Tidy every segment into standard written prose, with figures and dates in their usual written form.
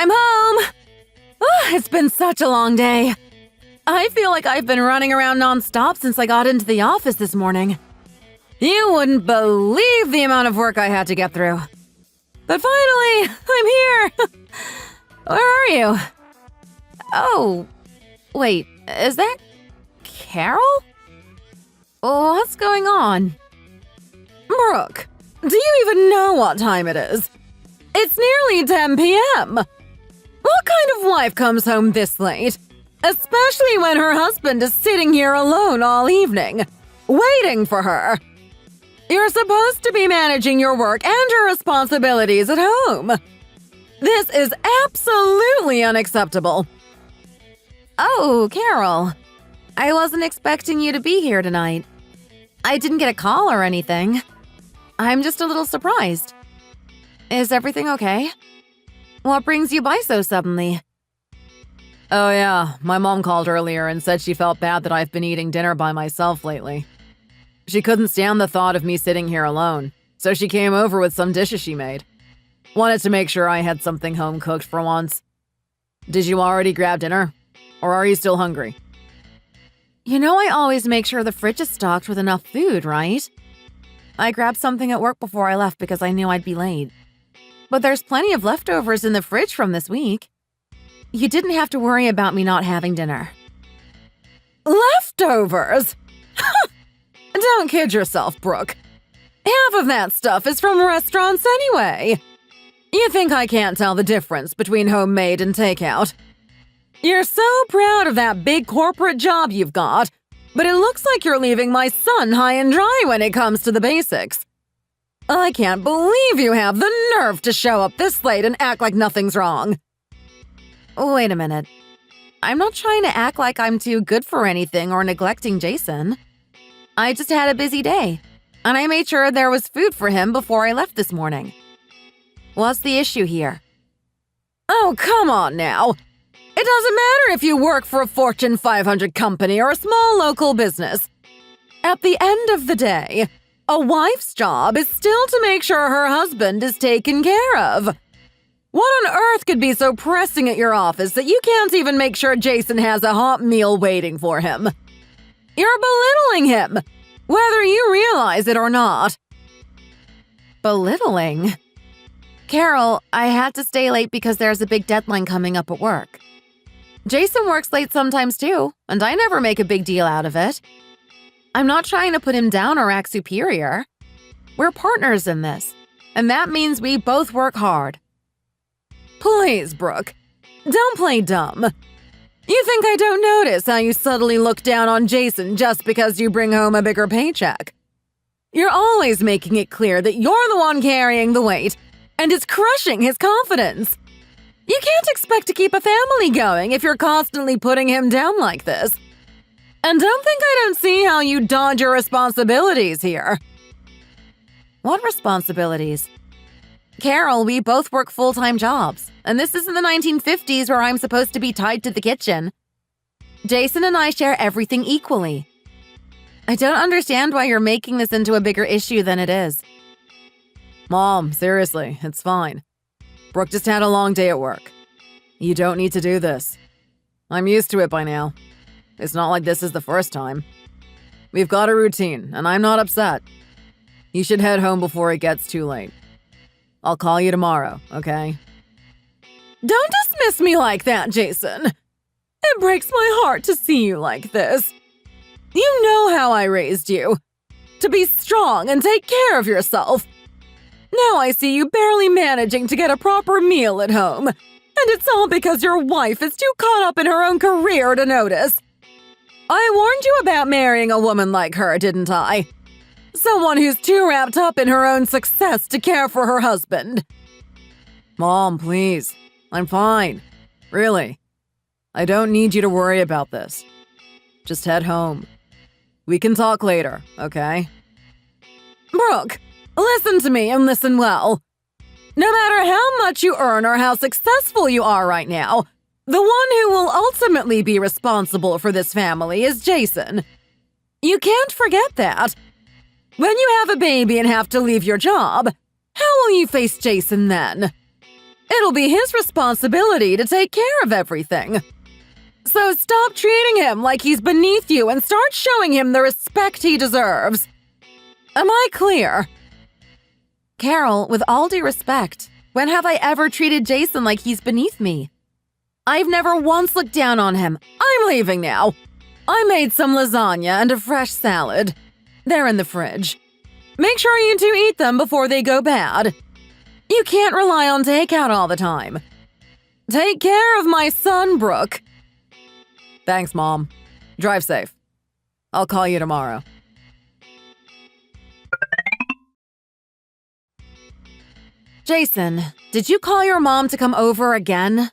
I'm home! It's been such a long day. I feel like I've been running around nonstop since I got into the office this morning. You wouldn't believe the amount of work I had to get through. But finally, I'm here! Where are you? Oh, wait, is that Carol? What's going on? Brooke, do you even know what time it is? It's nearly 10 p.m. What kind of wife comes home this late? Especially when her husband is sitting here alone all evening, waiting for her. You're supposed to be managing your work and your responsibilities at home. This is absolutely unacceptable. Oh, Carol. I wasn't expecting you to be here tonight. I didn't get a call or anything. I'm just a little surprised. Is everything okay? What brings you by so suddenly? Oh yeah, my mom called earlier and said she felt bad that I've been eating dinner by myself lately. She couldn't stand the thought of me sitting here alone, so she came over with some dishes she made. Wanted to make sure I had something home cooked for once. Did you already grab dinner? Or are you still hungry? You know I always make sure the fridge is stocked with enough food, right? I grabbed something at work before I left because I knew I'd be late. But there's plenty of leftovers in the fridge from this week. You didn't have to worry about me not having dinner. Leftovers? Don't kid yourself, Brooke. Half of that stuff is from restaurants anyway. You think I can't tell the difference between homemade and takeout? You're so proud of that big corporate job you've got, but it looks like you're leaving my son high and dry when it comes to the basics. I can't believe you have the nerve to show up this late and act like nothing's wrong. Wait a minute. I'm not trying to act like I'm too good for anything or neglecting Jason. I just had a busy day, and I made sure there was food for him before I left this morning. What's the issue here? Oh, come on now. It doesn't matter if you work for a Fortune 500 company or a small local business. At the end of the day, a wife's job is still to make sure her husband is taken care of. What on earth could be so pressing at your office that you can't even make sure Jason has a hot meal waiting for him? You're belittling him, whether you realize it or not. Belittling? Carol, I had to stay late because there's a big deadline coming up at work. Jason works late sometimes too, and I never make a big deal out of it. I'm not trying to put him down or act superior. We're partners in this, and that means we both work hard. Please, Brooke, don't play dumb. You think I don't notice how you subtly look down on Jason just because you bring home a bigger paycheck? You're always making it clear that you're the one carrying the weight, and it's crushing his confidence. You can't expect to keep a family going if you're constantly putting him down like this. And don't think I don't see how you dodge your responsibilities here. What responsibilities? Carol, we both work full-time jobs, and this isn't the 1950s where I'm supposed to be tied to the kitchen. Jason and I share everything equally. I don't understand why you're making this into a bigger issue than it is. Mom, seriously, it's fine. Brooke just had a long day at work. You don't need to do this. I'm used to it by now. It's not like this is the first time. We've got a routine, and I'm not upset. You should head home before it gets too late. I'll call you tomorrow, okay? Don't dismiss me like that, Jason. It breaks my heart to see you like this. You know how I raised you. To be strong and take care of yourself. Now I see you barely managing to get a proper meal at home. And it's all because your wife is too caught up in her own career to notice. I warned you about marrying a woman like her, didn't I? Someone who's too wrapped up in her own success to care for her husband. Mom, please. I'm fine. Really. I don't need you to worry about this. Just head home. We can talk later, okay? Brooke, listen to me and listen well. No matter how much you earn or how successful you are right now, the one who will ultimately be responsible for this family is Jason. You can't forget that. When you have a baby and have to leave your job, how will you face Jason then? It'll be his responsibility to take care of everything. So stop treating him like he's beneath you and start showing him the respect he deserves. Am I clear? Carol, with all due respect, when have I ever treated Jason like he's beneath me? I've never once looked down on him. I'm leaving now. I made some lasagna and a fresh salad. They're in the fridge. Make sure you two eat them before they go bad. You can't rely on takeout all the time. Take care of my son, Brooke. Thanks, Mom. Drive safe. I'll call you tomorrow. Jason, did you call your mom to come over again?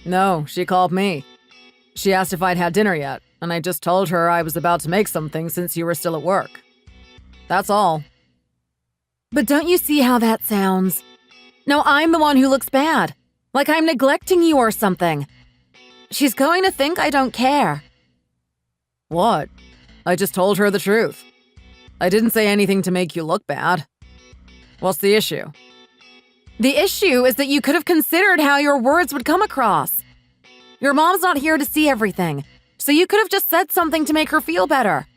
No, she called me. She asked if I'd had dinner yet, and I just told her I was about to make something since you were still at work. That's all. But don't you see how that sounds? Now I'm the one who looks bad, like I'm neglecting you or something. She's going to think I don't care. What? I just told her the truth. I didn't say anything to make you look bad. What's the issue? The issue is that you could have considered how your words would come across. Your mom's not here to see everything, so you could have just said something to make her feel better.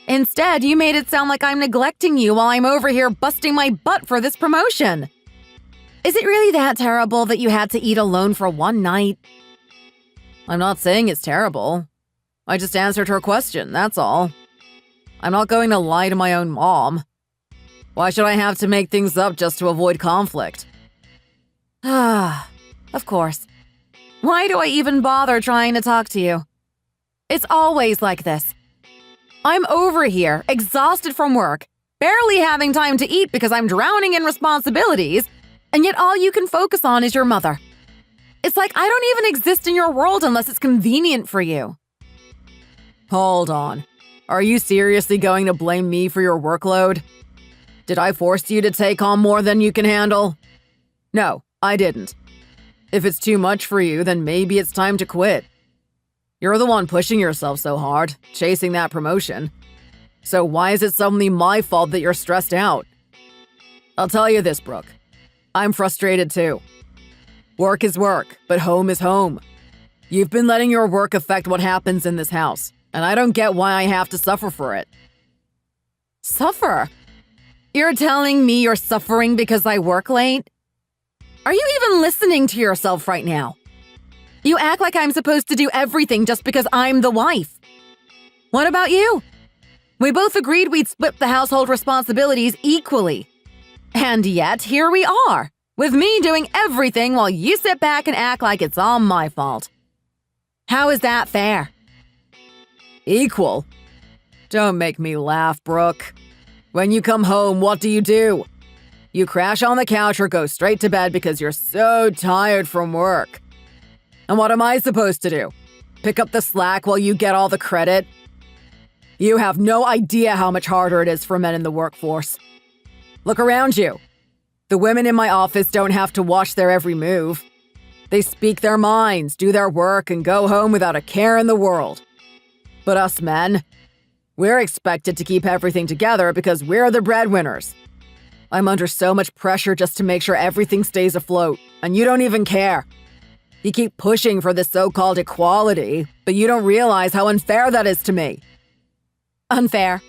Instead, you made it sound like I'm neglecting you while I'm over here busting my butt for this promotion. Is it really that terrible that you had to eat alone for one night? I'm not saying it's terrible. I just answered her question, that's all. I'm not going to lie to my own mom. Why should I have to make things up just to avoid conflict? Ah, of course. Why do I even bother trying to talk to you? It's always like this. I'm over here, exhausted from work, barely having time to eat because I'm drowning in responsibilities, and yet all you can focus on is your mother. It's like I don't even exist in your world unless it's convenient for you. Hold on. Are you seriously going to blame me for your workload? Did I force you to take on more than you can handle? No, I didn't. If it's too much for you, then maybe it's time to quit. You're the one pushing yourself so hard, chasing that promotion. So why is it suddenly my fault that you're stressed out? I'll tell you this, Brooke. I'm frustrated too. Work is work, but home is home. You've been letting your work affect what happens in this house, and I don't get why I have to suffer for it. Suffer? You're telling me you're suffering because I work late? Are you even listening to yourself right now? You act like I'm supposed to do everything just because I'm the wife. What about you? We both agreed we'd split the household responsibilities equally. And yet, here we are, with me doing everything while you sit back and act like it's all my fault. How is that fair? Equal? Don't make me laugh, Brooke. When you come home, what do? You crash on the couch or go straight to bed because you're so tired from work. And what am I supposed to do? Pick up the slack while you get all the credit? You have no idea how much harder it is for men in the workforce. Look around you. The women in my office don't have to watch their every move. They speak their minds, do their work, and go home without a care in the world. But us men, we're expected to keep everything together because we're the breadwinners. I'm under so much pressure just to make sure everything stays afloat, and you don't even care. You keep pushing for this so-called equality, but you don't realize how unfair that is to me. Unfair?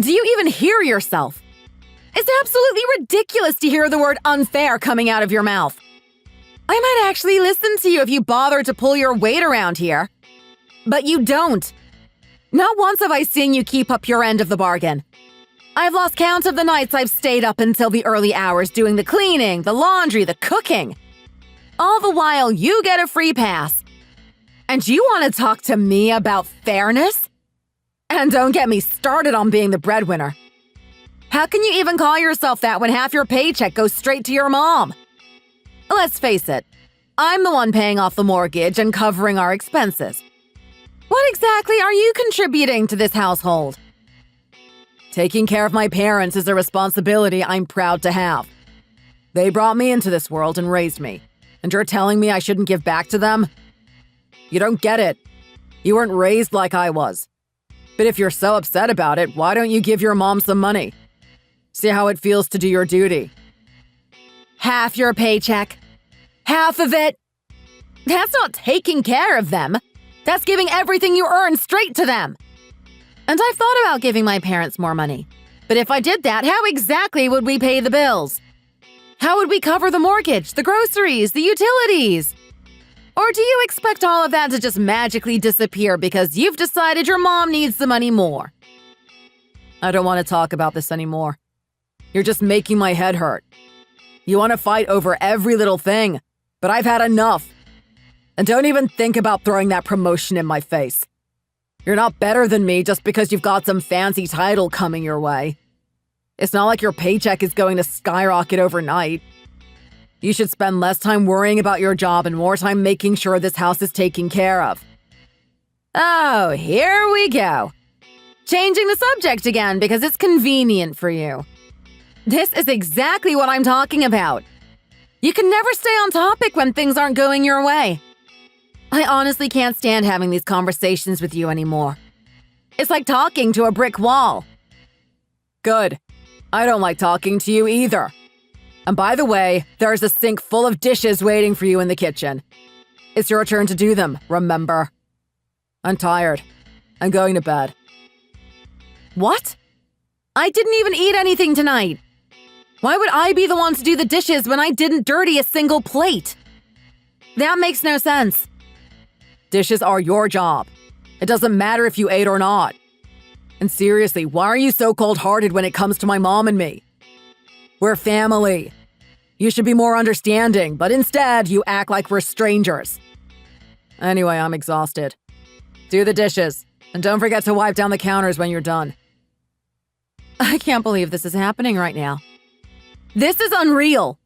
Do you even hear yourself? It's absolutely ridiculous to hear the word unfair coming out of your mouth. I might actually listen to you if you bother to pull your weight around here. But you don't. Not once have I seen you keep up your end of the bargain. I've lost count of the nights I've stayed up until the early hours doing the cleaning, the laundry, the cooking. All the while you get a free pass. And you want to talk to me about fairness? And don't get me started on being the breadwinner. How can you even call yourself that when half your paycheck goes straight to your mom? Let's face it, I'm the one paying off the mortgage and covering our expenses. What exactly are you contributing to this household? Taking care of my parents is a responsibility I'm proud to have. They brought me into this world and raised me, and you're telling me I shouldn't give back to them? You don't get it. You weren't raised like I was. But if you're so upset about it, why don't you give your mom some money? See how it feels to do your duty. half your paycheck. Half of it. That's not taking care of them. That's giving everything you earn straight to them. And I've thought about giving my parents more money. But if I did that, how exactly would we pay the bills? How would we cover the mortgage, the groceries, the utilities? Or do you expect all of that to just magically disappear because you've decided your mom needs the money more? I don't want to talk about this anymore. You're just making my head hurt. You want to fight over every little thing, but I've had enough. And don't even think about throwing that promotion in my face. You're not better than me just because you've got some fancy title coming your way. It's not like your paycheck is going to skyrocket overnight. You should spend less time worrying about your job and more time making sure this house is taken care of. Oh, here we go. Changing the subject again because it's convenient for you. This is exactly what I'm talking about. You can never stay on topic when things aren't going your way. I honestly can't stand having these conversations with you anymore. It's like talking to a brick wall. Good. I don't like talking to you either. And by the way, there's a sink full of dishes waiting for you in the kitchen. It's your turn to do them, remember? I'm tired. I'm going to bed. What? I didn't even eat anything tonight. Why would I be the one to do the dishes when I didn't dirty a single plate? That makes no sense. Dishes are your job. It doesn't matter if you ate or not. And seriously, why are you so cold-hearted when it comes to my mom and me? We're family. You should be more understanding, but instead, you act like we're strangers. Anyway, I'm exhausted. Do the dishes, and don't forget to wipe down the counters when you're done. I can't believe this is happening right now. This is unreal.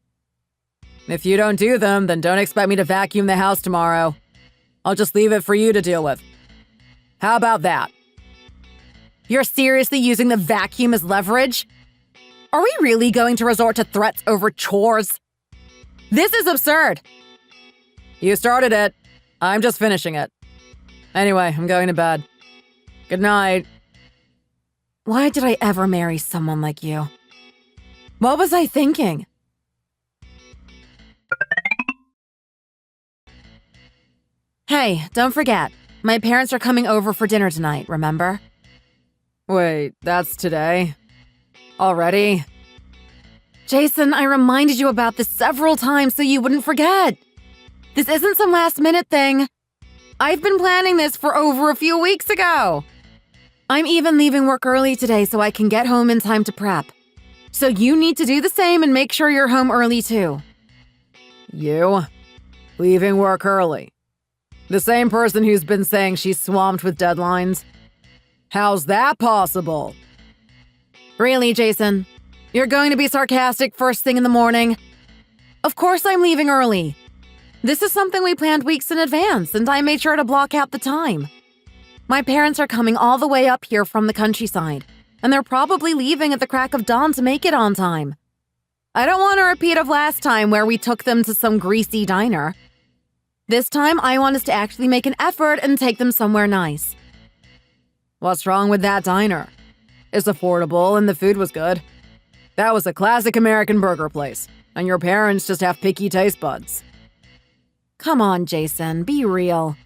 If you don't do them, then don't expect me to vacuum the house tomorrow. I'll just leave it for you to deal with. How about that? You're seriously using the vacuum as leverage? Are we really going to resort to threats over chores? This is absurd. You started it. I'm just finishing it. Anyway, I'm going to bed. Good night. Why did I ever marry someone like you? What was I thinking? Hey, don't forget. My parents are coming over for dinner tonight, remember? Wait, that's today? Already? Jason, I reminded you about this several times so you wouldn't forget. This isn't some last-minute thing. I've been planning this for over a few weeks ago. I'm even leaving work early today so I can get home in time to prep. So you need to do the same and make sure you're home early too. You? Leaving work early? The same person who's been saying she's swamped with deadlines? How's that possible? Really, Jason? You're going to be sarcastic first thing in the morning? Of course I'm leaving early. This is something we planned weeks in advance, and I made sure to block out the time. My parents are coming all the way up here from the countryside, and they're probably leaving at the crack of dawn to make it on time. I don't want a repeat of last time where we took them to some greasy diner. This time, I want us to actually make an effort and take them somewhere nice. What's wrong with that diner? It's affordable and the food was good. That was a classic American burger place, and your parents just have picky taste buds. Come on, Jason, be real.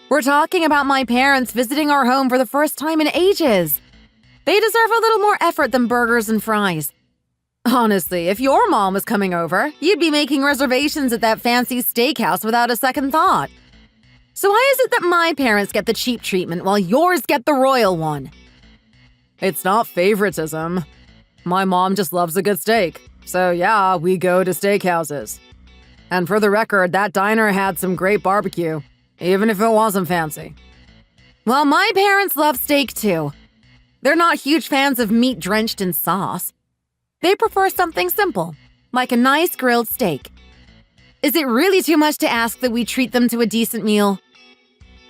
We're talking about my parents visiting our home for the first time in ages. They deserve a little more effort than burgers and fries. Honestly, if your mom was coming over, you'd be making reservations at that fancy steakhouse without a second thought. So why is it that my parents get the cheap treatment while yours get the royal one? It's not favoritism. My mom just loves a good steak. So yeah, we go to steakhouses. And for the record, that diner had some great barbecue, even if it wasn't fancy. Well, my parents love steak too. They're not huge fans of meat drenched in sauce. They prefer something simple, like a nice grilled steak. Is it really too much to ask that we treat them to a decent meal?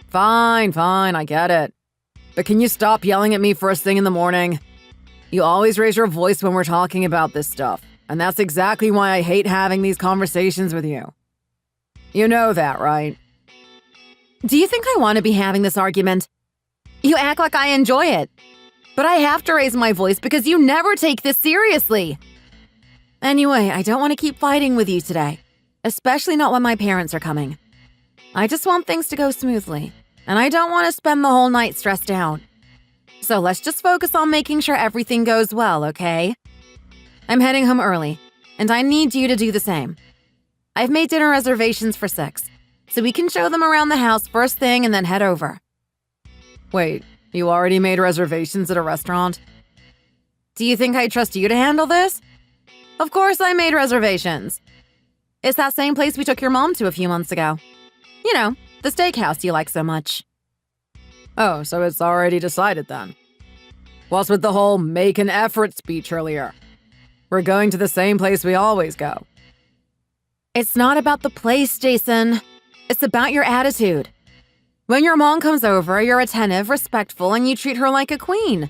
Fine, I get it. But can you stop yelling at me first thing in the morning? You always raise your voice when we're talking about this stuff, and that's exactly why I hate having these conversations with you. You know that, right? Do you think I want to be having this argument? You act like I enjoy it. But I have to raise my voice because you never take this seriously. Anyway, I don't want to keep fighting with you today, especially not when my parents are coming. I just want things to go smoothly, and I don't want to spend the whole night stressed out. So let's just focus on making sure everything goes well, okay? I'm heading home early, and I need you to do the same. I've made dinner reservations for 6, so we can show them around the house first thing and then head over. Wait, you already made reservations at a restaurant? Do you think I trust you to handle this? Of course I made reservations. It's that same place we took your mom to a few months ago. You know, the steakhouse you like so much. Oh, so it's already decided then. What's with the whole make an effort speech earlier? We're going to the same place we always go. It's not about the place, Jason. It's about your attitude. When your mom comes over, you're attentive, respectful, and you treat her like a queen.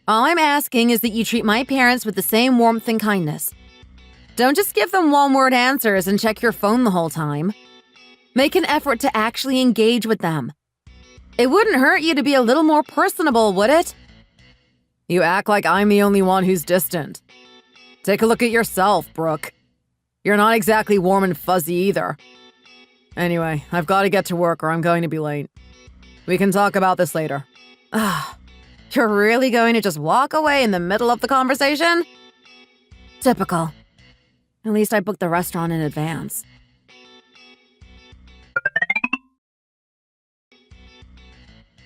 All I'm asking is that you treat my parents with the same warmth and kindness. Don't just give them one-word answers and check your phone the whole time. Make an effort to actually engage with them. It wouldn't hurt you to be a little more personable, would it? You act like I'm the only one who's distant. Take a look at yourself, Brooke. You're not exactly warm and fuzzy either. Anyway, I've got to get to work or I'm going to be late. We can talk about this later. You're really going to just walk away in the middle of the conversation? Typical. At least I booked the restaurant in advance.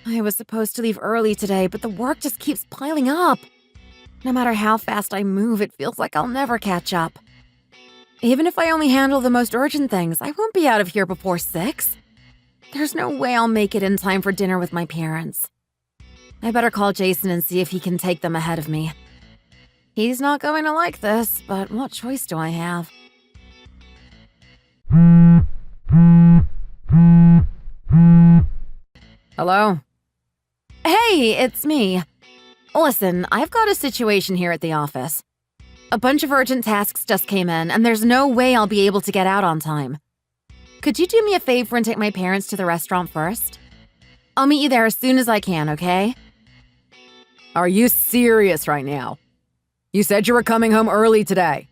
I was supposed to leave early today, but the work just keeps piling up. No matter how fast I move, it feels like I'll never catch up. Even if I only handle the most urgent things, I won't be out of here before 6. There's no way I'll make it in time for dinner with my parents. I better call Jason and see if he can take them ahead of me. He's not going to like this, but what choice do I have? Hello? Hey, it's me. Listen, I've got a situation here at the office. A bunch of urgent tasks just came in, and there's no way I'll be able to get out on time. Could you do me a favor and take my parents to the restaurant first? I'll meet you there as soon as I can, okay? Are you serious right now? You said you were coming home early today.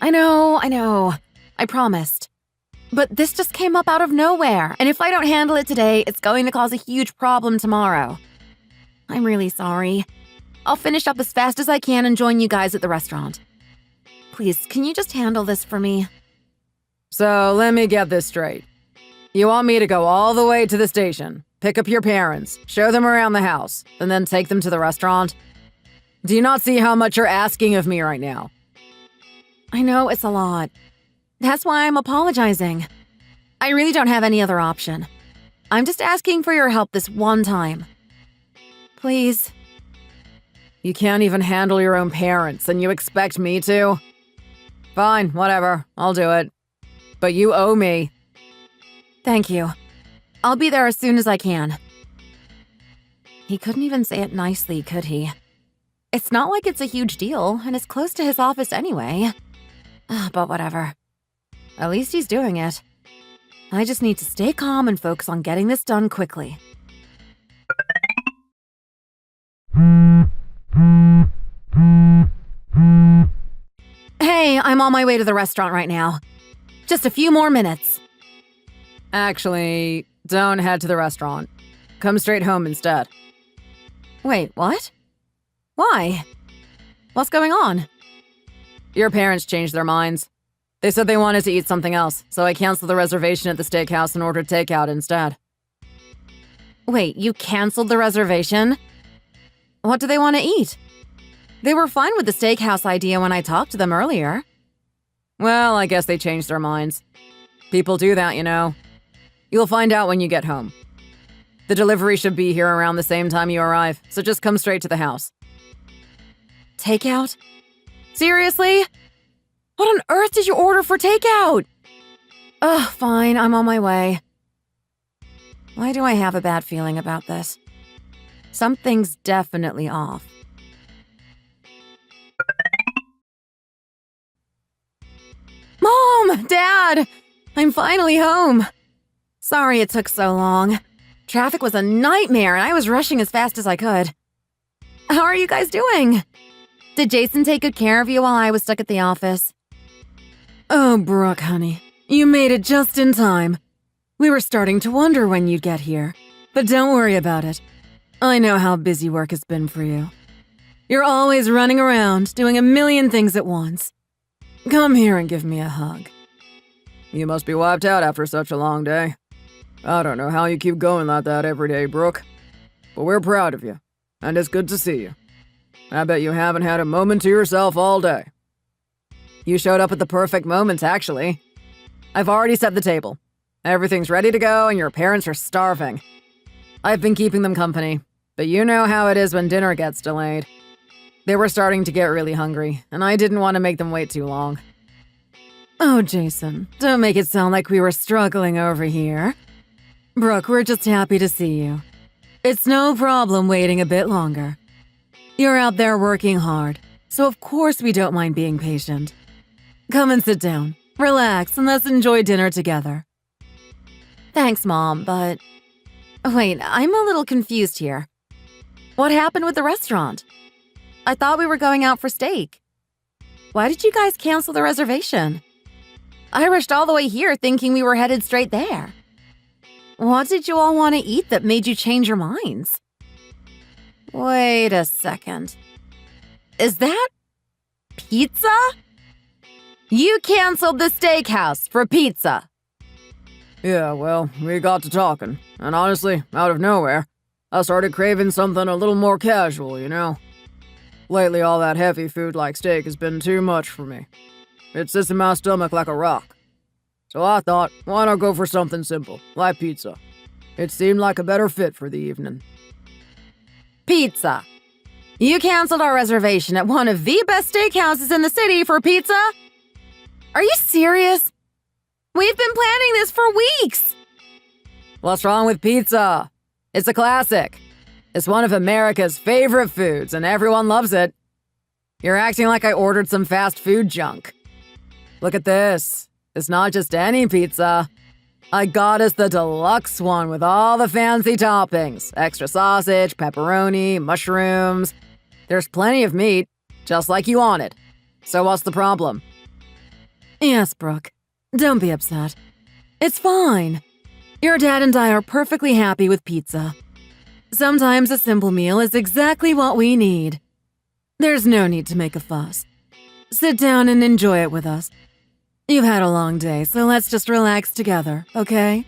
I know. I promised. But this just came up out of nowhere, and if I don't handle it today, it's going to cause a huge problem tomorrow. I'm really sorry. I'll finish up as fast as I can and join you guys at the restaurant. Please, can you just handle this for me? So let me get this straight. You want me to go all the way to the station, pick up your parents, show them around the house, and then take them to the restaurant? Do you not see how much you're asking of me right now? I know it's a lot. That's why I'm apologizing. I really don't have any other option. I'm just asking for your help this one time. Please. You can't even handle your own parents, and you expect me to? Fine, whatever. I'll do it. But you owe me. Thank you. I'll be there as soon as I can. He couldn't even say it nicely, could he? It's not like it's a huge deal, and it's close to his office anyway. But whatever. At least he's doing it. I just need to stay calm and focus on getting this done quickly. Hey, I'm on my way to the restaurant right now. Just a few more minutes. Actually, don't head to the restaurant. Come straight home instead. Wait, what? Why? What's going on? Your parents changed their minds. They said they wanted to eat something else, so I canceled the reservation at the steakhouse and ordered takeout instead. Wait, you canceled the reservation? What do they want to eat? They were fine with the steakhouse idea when I talked to them earlier. Well, I guess they changed their minds. People do that, you know. You'll find out when you get home. The delivery should be here around the same time you arrive, so just come straight to the house. Takeout? Seriously? What on earth did you order for takeout? Ugh, fine, I'm on my way. Why do I have a bad feeling about this? Something's definitely off. Mom! Dad! I'm finally home! Sorry it took so long. Traffic was a nightmare and I was rushing as fast as I could. How are you guys doing? Did Jason take good care of you while I was stuck at the office? Oh, Brooke, honey, you made it just in time. We were starting to wonder when you'd get here. But don't worry about it. I know how busy work has been for you. You're always running around, doing a million things at once. Come here and give me a hug. You must be wiped out after such a long day. I don't know how you keep going like that every day, Brooke. But we're proud of you, and it's good to see you. I bet you haven't had a moment to yourself all day. You showed up at the perfect moment, actually. I've already set the table. Everything's ready to go, and your parents are starving. I've been keeping them company, but you know how it is when dinner gets delayed. They were starting to get really hungry, and I didn't want to make them wait too long. Oh, Jason, don't make it sound like we were struggling over here. Brooke, we're just happy to see you. It's no problem waiting a bit longer. You're out there working hard, so of course we don't mind being patient. Come and sit down, relax, and let's enjoy dinner together. Thanks, Mom, but... Wait, I'm a little confused here. What happened with the restaurant? I thought we were going out for steak. Why did you guys cancel the reservation? I rushed all the way here thinking we were headed straight there. What did you all want to eat that made you change your minds? Wait a second. Is that pizza? You canceled the steakhouse for pizza. Yeah, well, we got to talking, and honestly, out of nowhere, I started craving something a little more casual, you know? Lately, all that heavy food like steak has been too much for me. It sits in my stomach like a rock. So I thought, why not go for something simple, like pizza? It seemed like a better fit for the evening. Pizza. You canceled our reservation at one of the best steakhouses in the city for pizza? Are you serious? We've been planning this for weeks. What's wrong with pizza? It's a classic. It's one of America's favorite foods, and everyone loves it. You're acting like I ordered some fast food junk. Look at this. It's not just any pizza. I got us the deluxe one with all the fancy toppings. Extra sausage, pepperoni, mushrooms. There's plenty of meat, just like you wanted. So what's the problem? Yes, Brooke. Don't be upset. It's fine. Your dad and I are perfectly happy with pizza. Sometimes a simple meal is exactly what we need. There's no need to make a fuss. Sit down and enjoy it with us. You've had a long day, so let's just relax together, okay?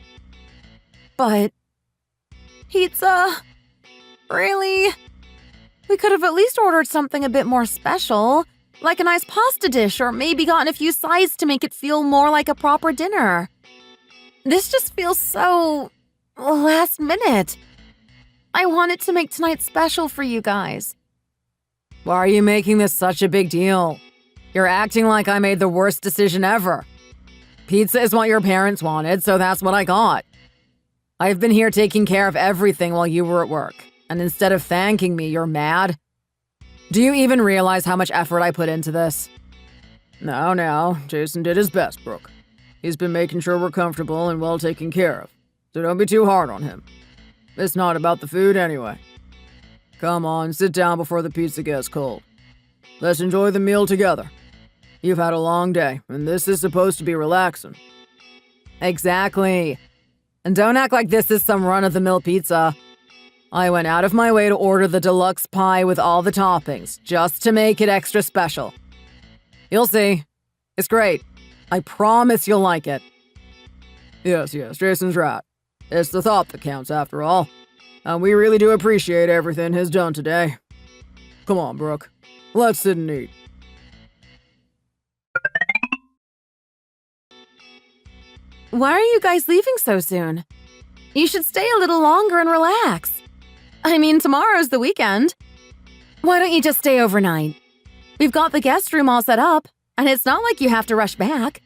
But... pizza? Really? We could have at least ordered something a bit more special, like a nice pasta dish, or maybe gotten a few sides to make it feel more like a proper dinner. This just feels so... last minute. I wanted to make tonight special for you guys. Why are you making this such a big deal? You're acting like I made the worst decision ever. Pizza is what your parents wanted, so that's what I got. I've been here taking care of everything while you were at work, and instead of thanking me, you're mad? Do you even realize how much effort I put into this? Now, Jason did his best, Brooke. He's been making sure we're comfortable and well taken care of, so don't be too hard on him. It's not about the food anyway. Come on, sit down before the pizza gets cold. Let's enjoy the meal together. You've had a long day, and this is supposed to be relaxing. Exactly. And don't act like this is some run-of-the-mill pizza. I went out of my way to order the deluxe pie with all the toppings, just to make it extra special. You'll see. It's great. I promise you'll like it. Yes, Jason's right. It's the thought that counts, after all. And we really do appreciate everything he's done today. Come on, Brooke. Let's sit and eat. Why are you guys leaving so soon? You should stay a little longer and relax. I mean, tomorrow's the weekend. Why don't you just stay overnight? We've got the guest room all set up, and it's not like you have to rush back.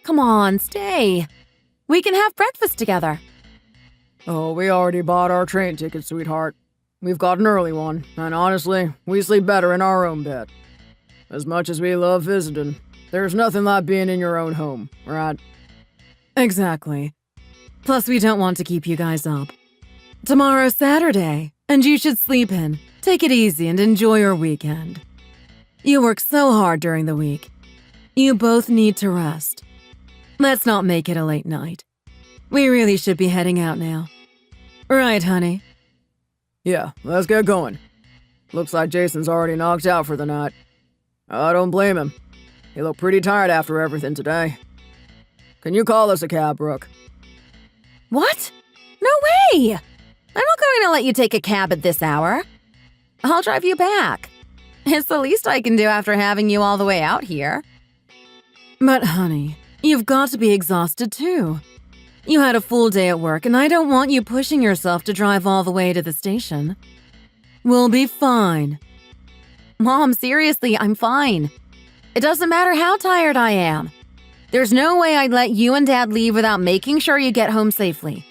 Come on, stay. We can have breakfast together. Oh, we already bought our train ticket, sweetheart. We've got an early one, and honestly, we sleep better in our own bed. As much as we love visiting, there's nothing like being in your own home, right? Exactly. Plus, we don't want to keep you guys up. Tomorrow's Saturday, and you should sleep in. Take it easy and enjoy your weekend. You work so hard during the week. You both need to rest. Let's not make it a late night. We really should be heading out now. Right, honey? Yeah, let's get going. Looks like Jason's already knocked out for the night. I don't blame him. He looked pretty tired after everything today. Can you call us a cab, Brooke? What? No way! I'm not going to let you take a cab at this hour. I'll drive you back. It's the least I can do after having you all the way out here. But honey, you've got to be exhausted too. You had a full day at work, and I don't want you pushing yourself to drive all the way to the station. We'll be fine. Mom, seriously, I'm fine. It doesn't matter how tired I am. There's no way I'd let you and Dad leave without making sure you get home safely.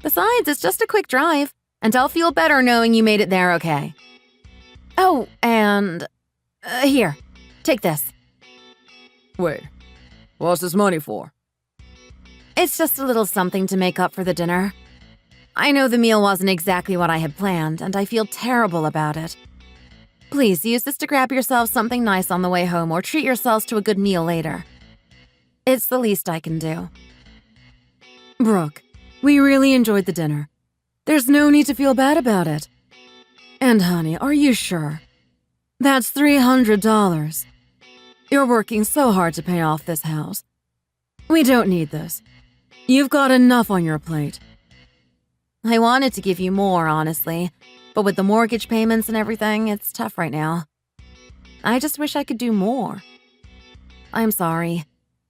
Besides, it's just a quick drive, and I'll feel better knowing you made it there okay. Oh, and… here, take this. Wait, what's this money for? It's just a little something to make up for the dinner. I know the meal wasn't exactly what I had planned, and I feel terrible about it. Please use this to grab yourselves something nice on the way home or treat yourselves to a good meal later. It's the least I can do. Brooke, we really enjoyed the dinner. There's no need to feel bad about it. And honey, are you sure? That's $300. You're working so hard to pay off this house. We don't need this. You've got enough on your plate. I wanted to give you more, honestly, but with the mortgage payments and everything, it's tough right now. I just wish I could do more. I'm sorry.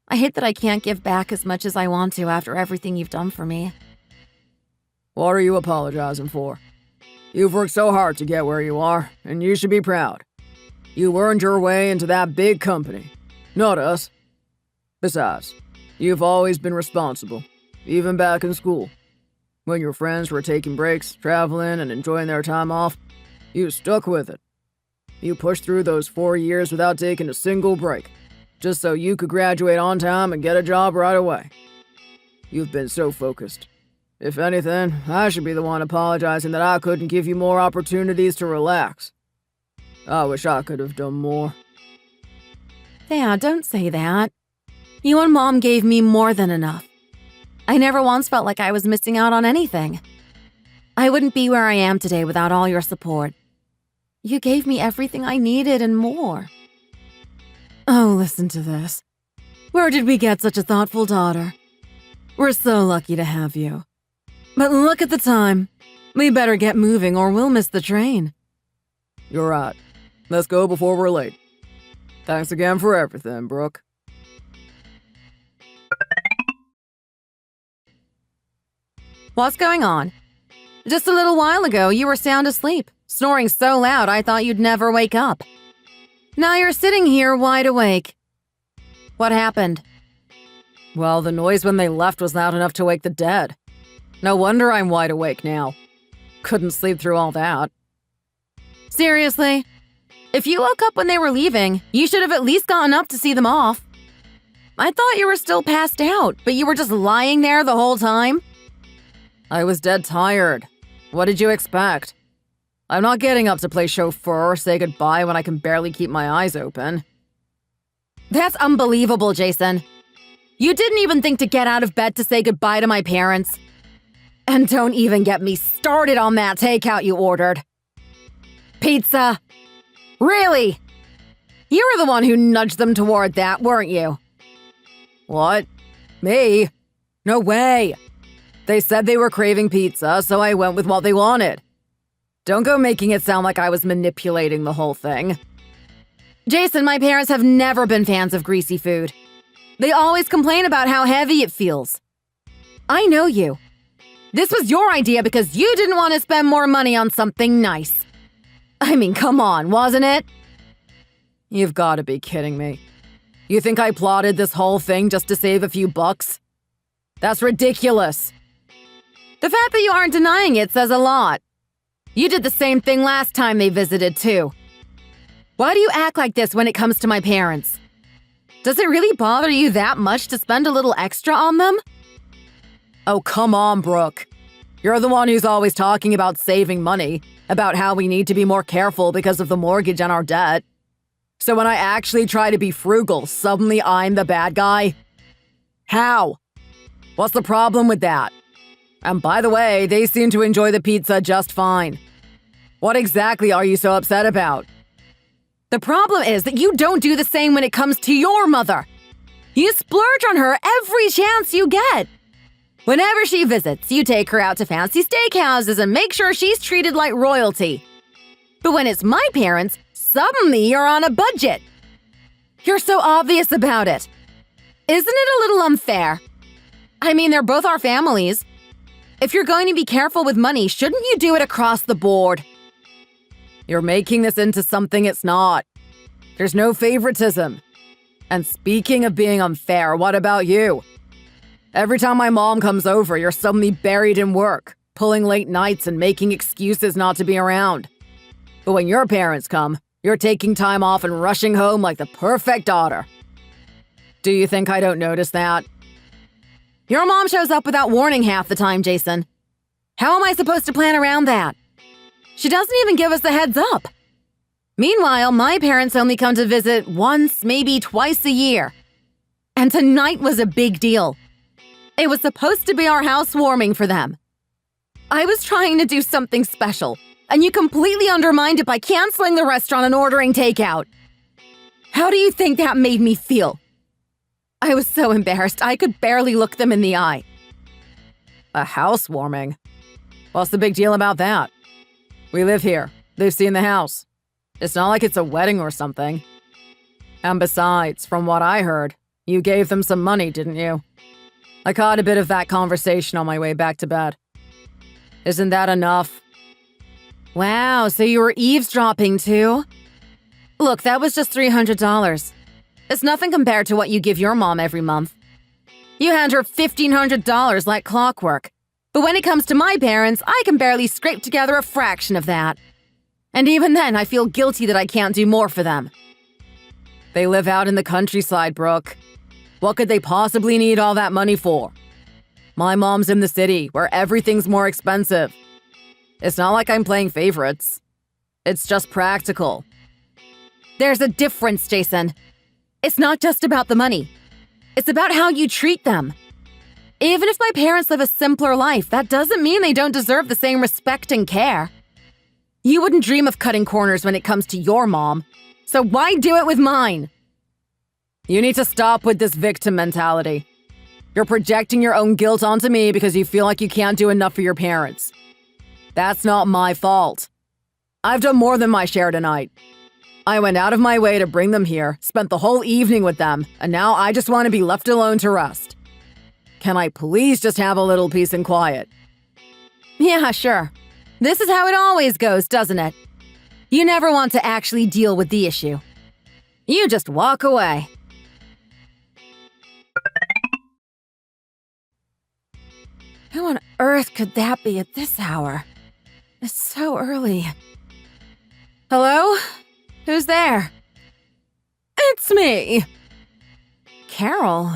I hate that I can't give back as much as I want to after everything you've done for me. What are you apologizing for? You've worked so hard to get where you are, and you should be proud. You earned your way into that big company, not us. Besides, you've always been responsible, even back in school. When your friends were taking breaks, traveling, and enjoying their time off, you stuck with it. You pushed through those 4 years without taking a single break, just so you could graduate on time and get a job right away. You've been so focused. If anything, I should be the one apologizing that I couldn't give you more opportunities to relax. I wish I could have done more. Dad, don't say that. You and Mom gave me more than enough. I never once felt like I was missing out on anything. I wouldn't be where I am today without all your support. You gave me everything I needed and more. Oh, listen to this. Where did we get such a thoughtful daughter? We're so lucky to have you. But look at the time. We better get moving or we'll miss the train. You're right. Let's go before we're late. Thanks again for everything, Brooke. What's going on? Just a little while ago, you were sound asleep, snoring so loud I thought you'd never wake up. Now you're sitting here wide awake. What happened? Well, the noise when they left was loud enough to wake the dead. No wonder I'm wide awake now. Couldn't sleep through all that. Seriously? If you woke up when they were leaving, you should have at least gotten up to see them off. I thought you were still passed out, but you were just lying there the whole time? I was dead tired. What did you expect? I'm not getting up to play chauffeur or say goodbye when I can barely keep my eyes open. That's unbelievable, Jason. You didn't even think to get out of bed to say goodbye to my parents. And don't even get me started on that takeout you ordered. Pizza. Really? You were the one who nudged them toward that, weren't you? What? Me? No way. They said they were craving pizza, so I went with what they wanted. Don't go making it sound like I was manipulating the whole thing. Jason, my parents have never been fans of greasy food. They always complain about how heavy it feels. I know you. This was your idea because you didn't want to spend more money on something nice. I mean, come on, wasn't it? You've got to be kidding me. You think I plotted this whole thing just to save a few bucks? That's ridiculous. The fact that you aren't denying it says a lot. You did the same thing last time they visited, too. Why do you act like this when it comes to my parents? Does it really bother you that much to spend a little extra on them? Oh, come on, Brooke. You're the one who's always talking about saving money, about how we need to be more careful because of the mortgage and our debt. So when I actually try to be frugal, suddenly I'm the bad guy? How? What's the problem with that? And by the way, they seem to enjoy the pizza just fine. What exactly are you so upset about? The problem is that you don't do the same when it comes to your mother. You splurge on her every chance you get. Whenever she visits, you take her out to fancy steakhouses and make sure she's treated like royalty. But when it's my parents, suddenly you're on a budget. You're so obvious about it. Isn't it a little unfair? I mean, they're both our families. If you're going to be careful with money, shouldn't you do it across the board? You're making this into something it's not. There's no favoritism. And speaking of being unfair, what about you? Every time my mom comes over, you're suddenly buried in work, pulling late nights and making excuses not to be around. But when your parents come, you're taking time off and rushing home like the perfect daughter. Do you think I don't notice that? Your mom shows up without warning half the time, Jason. How am I supposed to plan around that? She doesn't even give us a heads up. Meanwhile, my parents only come to visit once, maybe twice a year. And tonight was a big deal. It was supposed to be our housewarming for them. I was trying to do something special, and you completely undermined it by canceling the restaurant and ordering takeout. How do you think that made me feel? I was so embarrassed I could barely look them in the eye. A housewarming? What's the big deal about that? We live here. They've seen the house. It's not like it's a wedding or something. And besides, from what I heard, you gave them some money, didn't you? I caught a bit of that conversation on my way back to bed. Isn't that enough? Wow, so you were eavesdropping too? Look, that was just $300. It's nothing compared to what you give your mom every month. You hand her $1,500 like clockwork. But when it comes to my parents, I can barely scrape together a fraction of that. And even then, I feel guilty that I can't do more for them. They live out in the countryside, Brooke. What could they possibly need all that money for? My mom's in the city, where everything's more expensive. It's not like I'm playing favorites. It's just practical. There's a difference, Jason. It's not just about the money. It's about how you treat them. Even if my parents live a simpler life, that doesn't mean they don't deserve the same respect and care. You wouldn't dream of cutting corners when it comes to your mom. So why do it with mine? You need to stop with this victim mentality. You're projecting your own guilt onto me because you feel like you can't do enough for your parents. That's not my fault. I've done more than my share tonight. I went out of my way to bring them here, spent the whole evening with them, and now I just want to be left alone to rest. Can I please just have a little peace and quiet? Yeah, sure. This is how it always goes, doesn't it? You never want to actually deal with the issue. You just walk away. Who on earth could that be at this hour? It's so early. Hello? Who's there? It's me. Carol,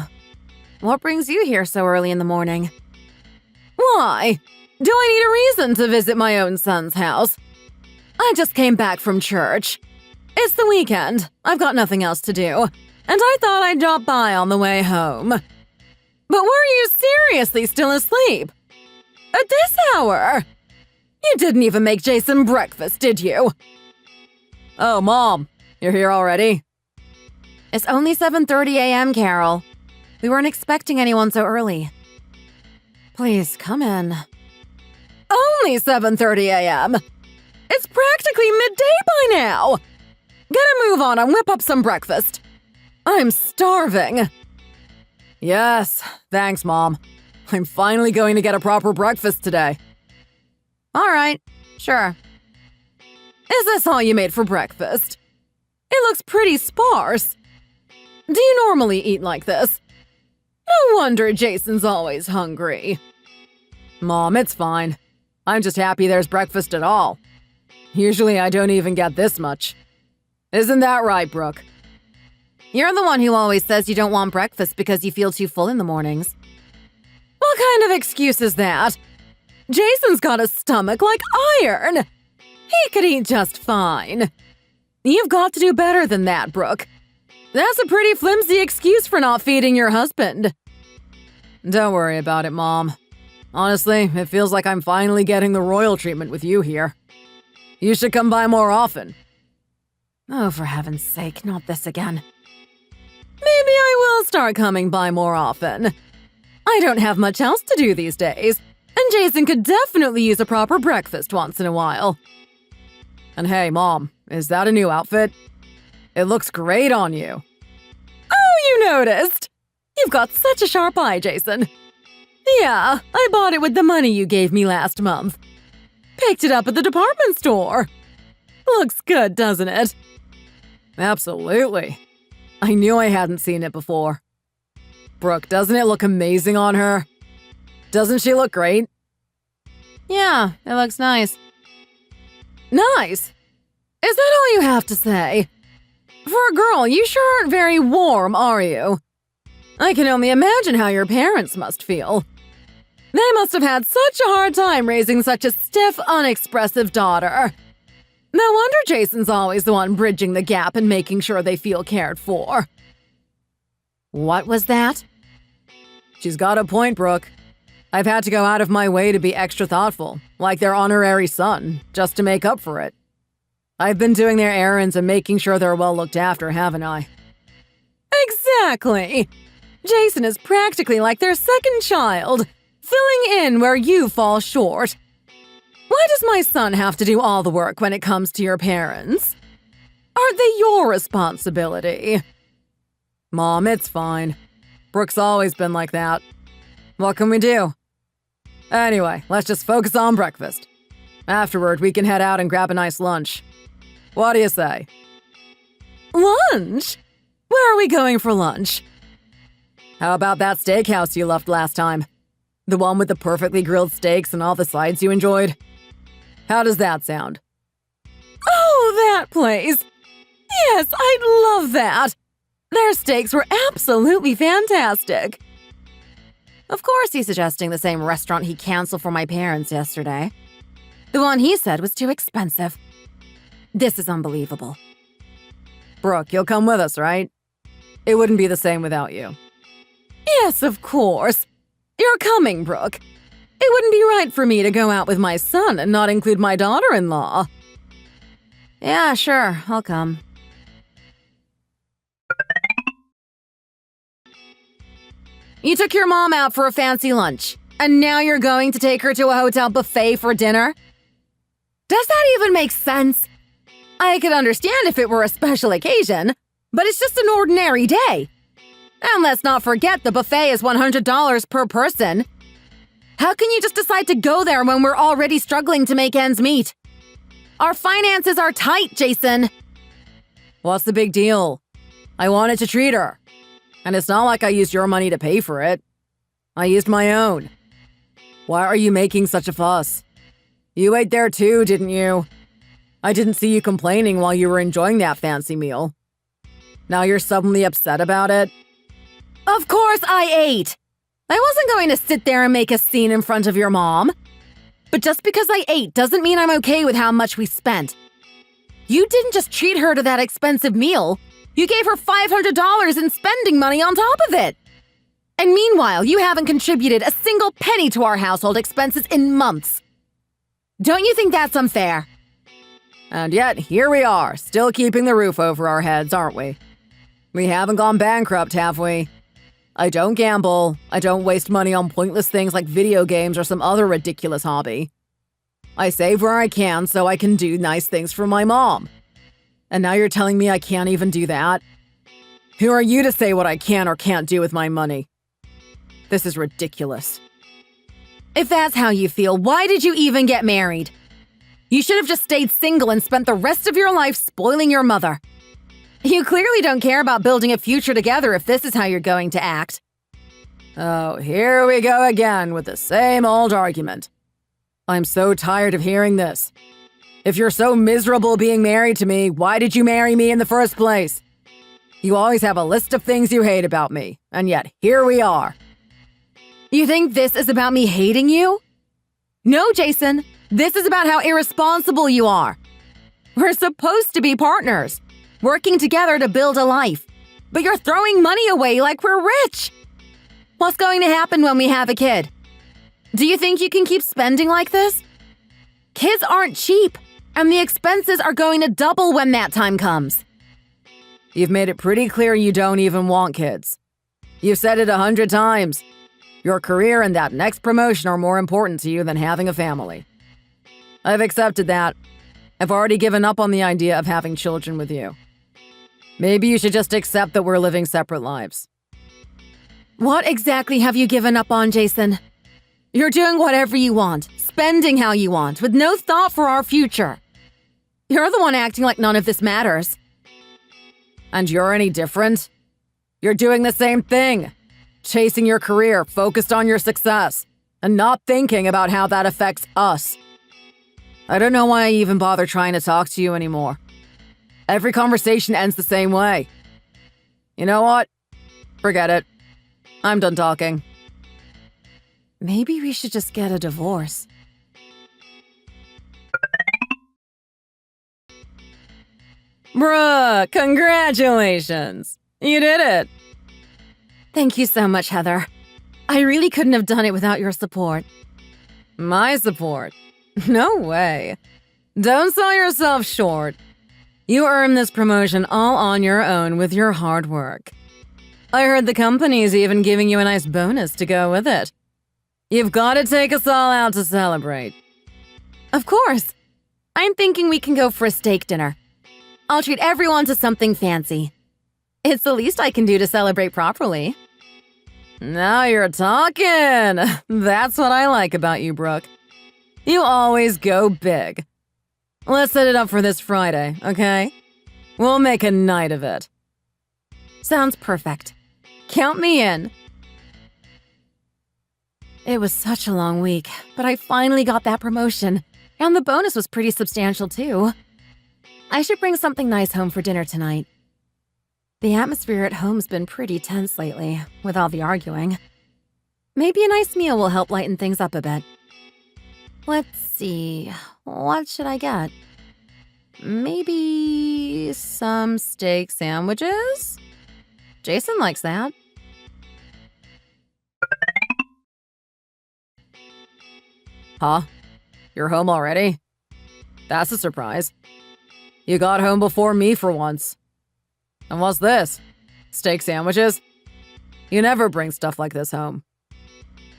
what brings you here so early in the morning? Why? Do I need a reason to visit my own son's house? I just came back from church. It's the weekend. I've got nothing else to do. And I thought I'd drop by on the way home. But were you seriously still asleep? At this hour? You didn't even make Jason breakfast, did you? Oh, Mom, you're here already? It's only 7:30 a.m., Carol. We weren't expecting anyone so early. Please, come in. Only 7:30 a.m.? It's practically midday by now! Get a move on and whip up some breakfast. I'm starving. Yes, thanks, Mom. I'm finally going to get a proper breakfast today. All right, sure. Is this all you made for breakfast? It looks pretty sparse. Do you normally eat like this? No wonder Jason's always hungry. Mom, it's fine. I'm just happy there's breakfast at all. Usually I don't even get this much. Isn't that right, Brooke? You're the one who always says you don't want breakfast because you feel too full in the mornings. What kind of excuse is that? Jason's got a stomach like iron. He could eat just fine. You've got to do better than that, Brooke. That's a pretty flimsy excuse for not feeding your husband. Don't worry about it, Mom. Honestly, it feels like I'm finally getting the royal treatment with you here. You should come by more often. Oh, for heaven's sake, not this again. Maybe I will start coming by more often. I don't have much else to do these days, and Jason could definitely use a proper breakfast once in a while. And hey, Mom, is that a new outfit? It looks great on you. Oh, you noticed? You've got such a sharp eye, Jason. Yeah, I bought it with the money you gave me last month. Picked it up at the department store. Looks good, doesn't it? Absolutely. I knew I hadn't seen it before. Brooke, doesn't it look amazing on her? Doesn't she look great? Yeah, it looks nice. Nice? Is that all you have to say? For a girl, you sure aren't very warm, are you? I can only imagine how your parents must feel. They must have had such a hard time raising such a stiff, unexpressive daughter. No wonder Jason's always the one bridging the gap and making sure they feel cared for. What was that? She's got a point, Brooke. I've had to go out of my way to be extra thoughtful, like their honorary son, just to make up for it. I've been doing their errands and making sure they're well looked after, haven't I? Exactly! Jason is practically like their second child, filling in where you fall short. Why does my son have to do all the work when it comes to your parents? Aren't they your responsibility? Mom, it's fine. Brooke's always been like that. What can we do? Anyway, let's just focus on breakfast. Afterward, we can head out and grab a nice lunch. What do you say? Lunch? Where are we going for lunch? How about that steakhouse you left last time? The one with the perfectly grilled steaks and all the sides you enjoyed? How does that sound? Oh, that place! Yes, I'd love that! Their steaks were absolutely fantastic. Of course he's suggesting the same restaurant he canceled for my parents yesterday. The one he said was too expensive. This is unbelievable. Brooke, you'll come with us, right? It wouldn't be the same without you. Yes, of course. You're coming, Brooke. It wouldn't be right for me to go out with my son and not include my daughter-in-law. Yeah, sure, I'll come. You took your mom out for a fancy lunch, and now you're going to take her to a hotel buffet for dinner? Does that even make sense? I could understand if it were a special occasion, but it's just an ordinary day. And let's not forget the buffet is $100 per person. How can you just decide to go there when we're already struggling to make ends meet? Our finances are tight, Jason. What's the big deal? I wanted to treat her. And it's not like I used your money to pay for it. I used my own. Why are you making such a fuss? You ate there too, didn't you? I didn't see you complaining while you were enjoying that fancy meal. Now you're suddenly upset about it? Of course I ate! I wasn't going to sit there and make a scene in front of your mom. But just because I ate doesn't mean I'm okay with how much we spent. You didn't just treat her to that expensive meal. You gave her $500 in spending money on top of it. And meanwhile, you haven't contributed a single penny to our household expenses in months. Don't you think that's unfair? And yet, here we are, still keeping the roof over our heads, aren't we? We haven't gone bankrupt, have we? I don't gamble. I don't waste money on pointless things like video games or some other ridiculous hobby. I save where I can so I can do nice things for my mom. And now you're telling me I can't even do that? Who are you to say what I can or can't do with my money? This is ridiculous. If that's how you feel, why did you even get married? You should have just stayed single and spent the rest of your life spoiling your mother. You clearly don't care about building a future together if this is how you're going to act. Oh, here we go again with the same old argument. I'm so tired of hearing this. If you're so miserable being married to me, why did you marry me in the first place? You always have a list of things you hate about me, and yet here we are. You think this is about me hating you? No, Jason. This is about how irresponsible you are. We're supposed to be partners, working together to build a life. But you're throwing money away like we're rich. What's going to happen when we have a kid? Do you think you can keep spending like this? Kids aren't cheap, and the expenses are going to double when that time comes. You've made it pretty clear you don't even want kids. You've said it 100 times. Your career and that next promotion are more important to you than having a family. I've accepted that. I've already given up on the idea of having children with you. Maybe you should just accept that we're living separate lives. What exactly have you given up on, Jason? You're doing whatever you want, spending how you want, with no thought for our future. You're the one acting like none of this matters. And you're any different? You're doing the same thing. Chasing your career, focused on your success, and not thinking about how that affects us. I don't know why I even bother trying to talk to you anymore. Every conversation ends the same way. You know what? Forget it. I'm done talking. Maybe we should just get a divorce. Brooke, congratulations! You did it! Thank you so much, Heather. I really couldn't have done it without your support. My support? No way. Don't sell yourself short. You earned this promotion all on your own with your hard work. I heard the company's even giving you a nice bonus to go with it. You've got to take us all out to celebrate. Of course. I'm thinking we can go for a steak dinner. I'll treat everyone to something fancy. It's the least I can do to celebrate properly. Now you're talking. That's what I like about you, Brooke. You always go big. Let's set it up for this Friday, okay? We'll make a night of it. Sounds perfect. Count me in. It was such a long week, but I finally got that promotion, and the bonus was pretty substantial too. I should bring something nice home for dinner tonight. The atmosphere at home's been pretty tense lately, with all the arguing. Maybe a nice meal will help lighten things up a bit. Let's see, what should I get? Maybe some steak sandwiches? Jason likes that. Huh? You're home already? That's a surprise. You got home before me for once. And what's this? Steak sandwiches? You never bring stuff like this home.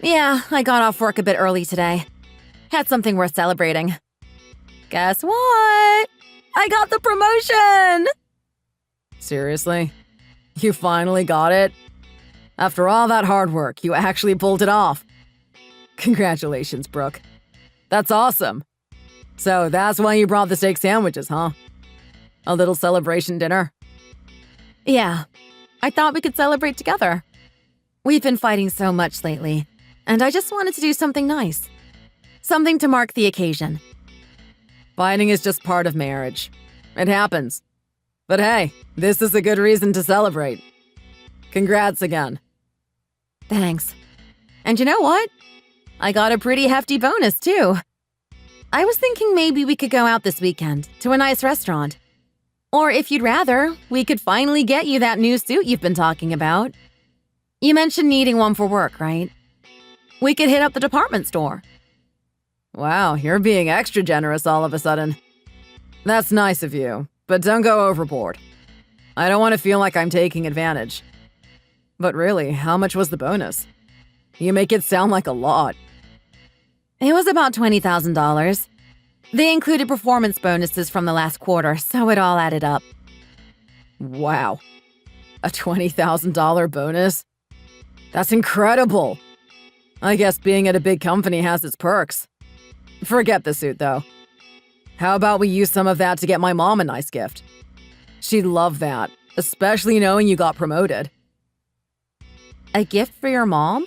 Yeah, I got off work a bit early today. Had something worth celebrating. Guess what? I got the promotion! Seriously? You finally got it? After all that hard work, you actually pulled it off. Congratulations, Brooke. That's awesome. So that's why you brought the steak sandwiches, huh? A little celebration dinner? Yeah, I thought we could celebrate together. We've been fighting so much lately, and I just wanted to do something nice. Something to mark the occasion. Fighting is just part of marriage. It happens. But hey, this is a good reason to celebrate. Congrats again. Thanks. And you know what? I got a pretty hefty bonus, too. I was thinking maybe we could go out this weekend to a nice restaurant. Or if you'd rather, we could finally get you that new suit you've been talking about. You mentioned needing one for work, right? We could hit up the department store. Wow, you're being extra generous all of a sudden. That's nice of you, but don't go overboard. I don't want to feel like I'm taking advantage. But really, how much was the bonus? You make it sound like a lot. It was about $20,000. They included performance bonuses from the last quarter, so it all added up. Wow. A $20,000 bonus? That's incredible. I guess being at a big company has its perks. Forget the suit, though. How about we use some of that to get my mom a nice gift? She'd love that, especially knowing you got promoted. A gift for your mom?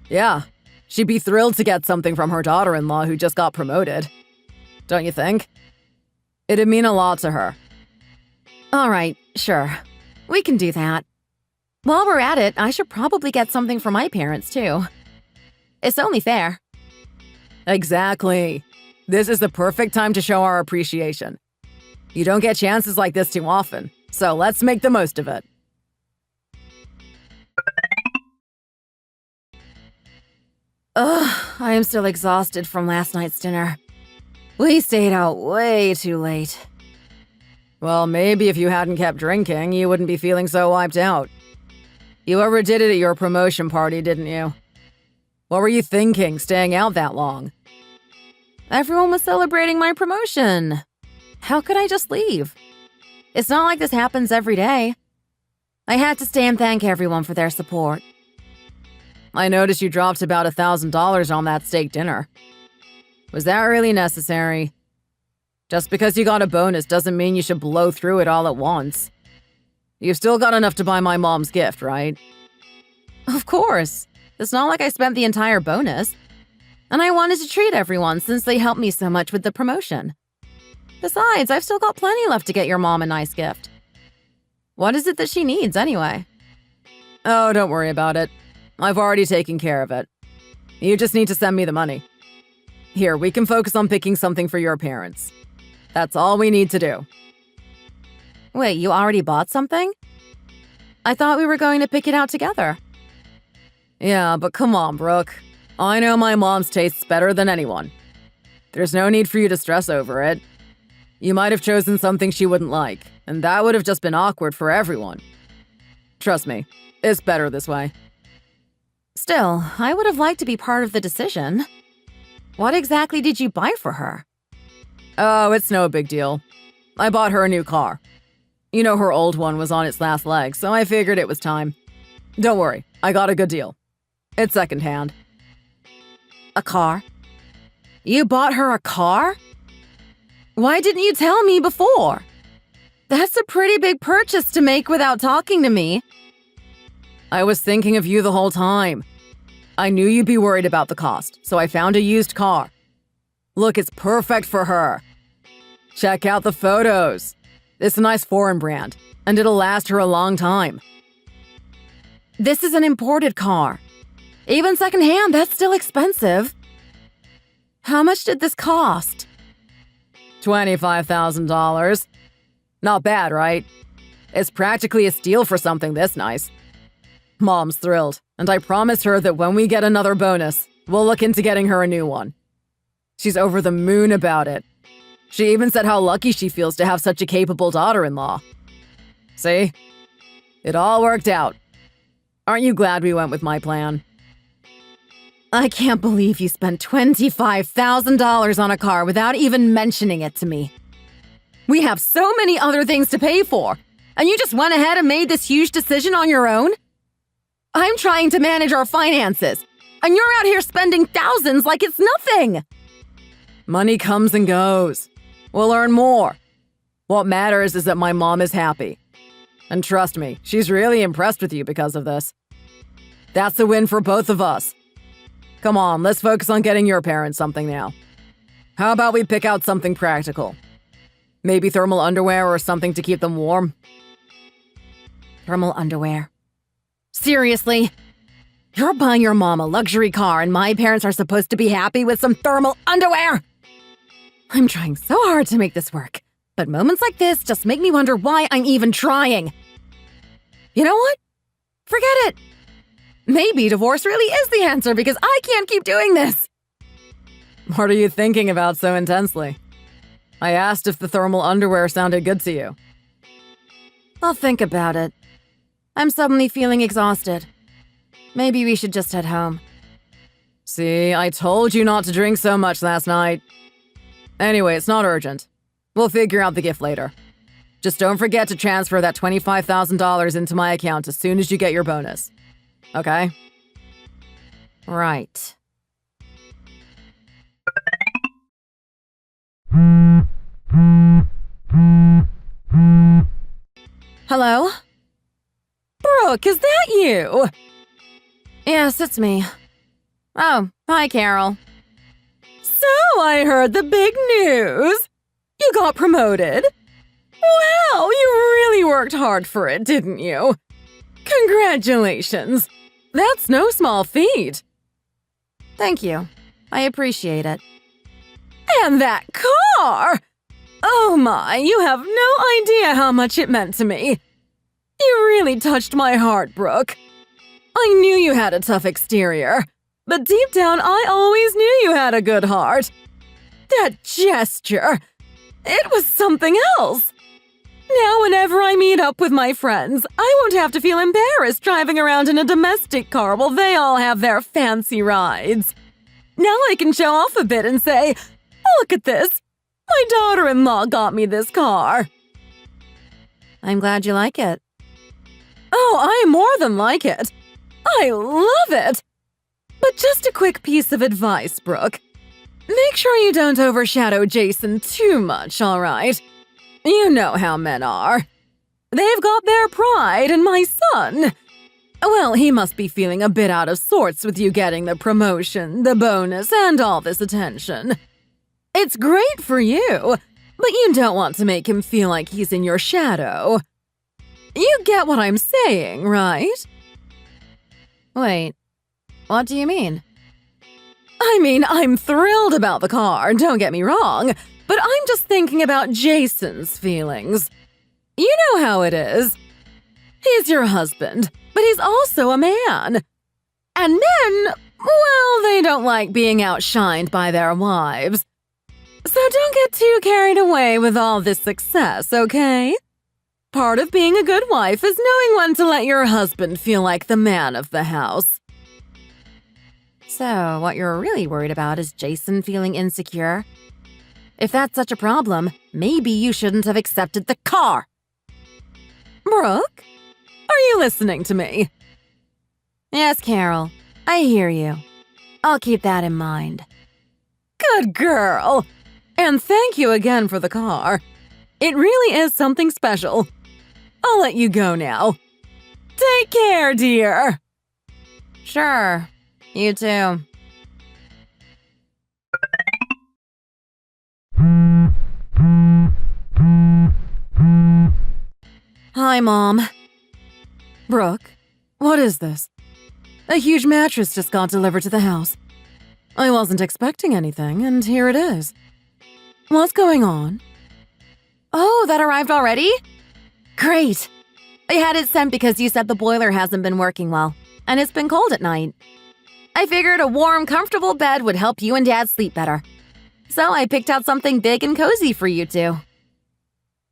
Yeah. She'd be thrilled to get something from her daughter-in-law who just got promoted. Don't you think? It'd mean a lot to her. All right, sure. We can do that. While we're at it, I should probably get something for my parents, too. It's only fair. Exactly. This is the perfect time to show our appreciation. You don't get chances like this too often, so let's make the most of it. Ugh, I am still exhausted from last night's dinner. We stayed out way too late. Well, maybe if you hadn't kept drinking, you wouldn't be feeling so wiped out. You overdid it at your promotion party, didn't you? What were you thinking, staying out that long? Everyone was celebrating my promotion. How could I just leave? It's not like this happens every day. I had to stay and thank everyone for their support. I noticed you dropped about $1,000 on that steak dinner. Was that really necessary? Just because you got a bonus doesn't mean you should blow through it all at once. You've still got enough to buy my mom's gift, right? Of course. It's not like I spent the entire bonus. And I wanted to treat everyone since they helped me so much with the promotion. Besides, I've still got plenty left to get your mom a nice gift. What is it that she needs, anyway? Oh, don't worry about it. I've already taken care of it. You just need to send me the money. Here, we can focus on picking something for your parents. That's all we need to do. Wait, you already bought something? I thought we were going to pick it out together. Yeah, but come on, Brooke. I know my mom's tastes better than anyone. There's no need for you to stress over it. You might have chosen something she wouldn't like, and that would have just been awkward for everyone. Trust me, it's better this way. Still, I would have liked to be part of the decision. What exactly did you buy for her? Oh, it's no big deal. I bought her a new car. You know, her old one was on its last leg, so I figured it was time. Don't worry, I got a good deal. It's secondhand. A car? You bought her a car? Why didn't you tell me before? That's a pretty big purchase to make without talking to me. I was thinking of you the whole time. I knew you'd be worried about the cost, so I found a used car. Look, it's perfect for her. Check out the photos. It's a nice foreign brand, and it'll last her a long time. This is an imported car. Even secondhand, that's still expensive. How much did this cost? $25,000. Not bad, right? It's practically a steal for something this nice. Mom's thrilled, and I promised her that when we get another bonus, we'll look into getting her a new one. She's over the moon about it. She even said how lucky she feels to have such a capable daughter-in-law. See? It all worked out. Aren't you glad we went with my plan? I can't believe you spent $25,000 on a car without even mentioning it to me. We have so many other things to pay for, and you just went ahead and made this huge decision on your own? I'm trying to manage our finances, and you're out here spending thousands like it's nothing. Money comes and goes. We'll earn more. What matters is that my mom is happy. And trust me, she's really impressed with you because of this. That's a win for both of us. Come on, let's focus on getting your parents something now. How about we pick out something practical? Maybe thermal underwear or something to keep them warm? Thermal underwear. Seriously? You're buying your mom a luxury car and my parents are supposed to be happy with some thermal underwear? I'm trying so hard to make this work, but moments like this just make me wonder why I'm even trying. You know what? Forget it. Maybe divorce really is the answer because I can't keep doing this. What are you thinking about so intensely? I asked if the thermal underwear sounded good to you. I'll think about it. I'm suddenly feeling exhausted. Maybe we should just head home. See, I told you not to drink so much last night. Anyway, it's not urgent. We'll figure out the gift later. Just don't forget to transfer that $25,000 into my account as soon as you get your bonus. Okay? Right. Hello? Brooke, is that you? Yes, it's me. Oh, hi, Carol. So I heard the big news. You got promoted. Wow, you really worked hard for it, didn't you? Congratulations. That's no small feat. Thank you. I appreciate it. And that car! Oh my, you have no idea how much it meant to me. You really touched my heart, Brooke. I knew you had a tough exterior, but deep down I always knew you had a good heart. That gesture, it was something else. Now whenever I meet up with my friends, I won't have to feel embarrassed driving around in a domestic car while they all have their fancy rides. Now I can show off a bit and say, look at this. My daughter-in-law got me this car. I'm glad you like it. Oh, I more than like it. I love it. But just a quick piece of advice, Brooke. Make sure you don't overshadow Jason too much, all right? You know how men are. They've got their pride in my son. Well, he must be feeling a bit out of sorts with you getting the promotion, the bonus, and all this attention. It's great for you, but you don't want to make him feel like he's in your shadow. You get what I'm saying, right? Wait, what do you mean? I mean, I'm thrilled about the car, don't get me wrong, but I'm just thinking about Jason's feelings. You know how it is. He's your husband, but he's also a man. And men, well, they don't like being outshined by their wives. So don't get too carried away with all this success, okay? Part of being a good wife is knowing when to let your husband feel like the man of the house. So, what you're really worried about is Jason feeling insecure? If that's such a problem, maybe you shouldn't have accepted the car. Brooke, are you listening to me? Yes, Carol, I hear you. I'll keep that in mind. Good girl. And thank you again for the car. It really is something special. I'll let you go now. Take care, dear. Sure, you too. Hi, Mom. Brooke, what is this? A huge mattress just got delivered to the house. I wasn't expecting anything, and here it is. What's going on? Oh, that arrived already? Great. I had it sent because you said the boiler hasn't been working well, and it's been cold at night. I figured a warm, comfortable bed would help you and Dad sleep better. So I picked out something big and cozy for you two.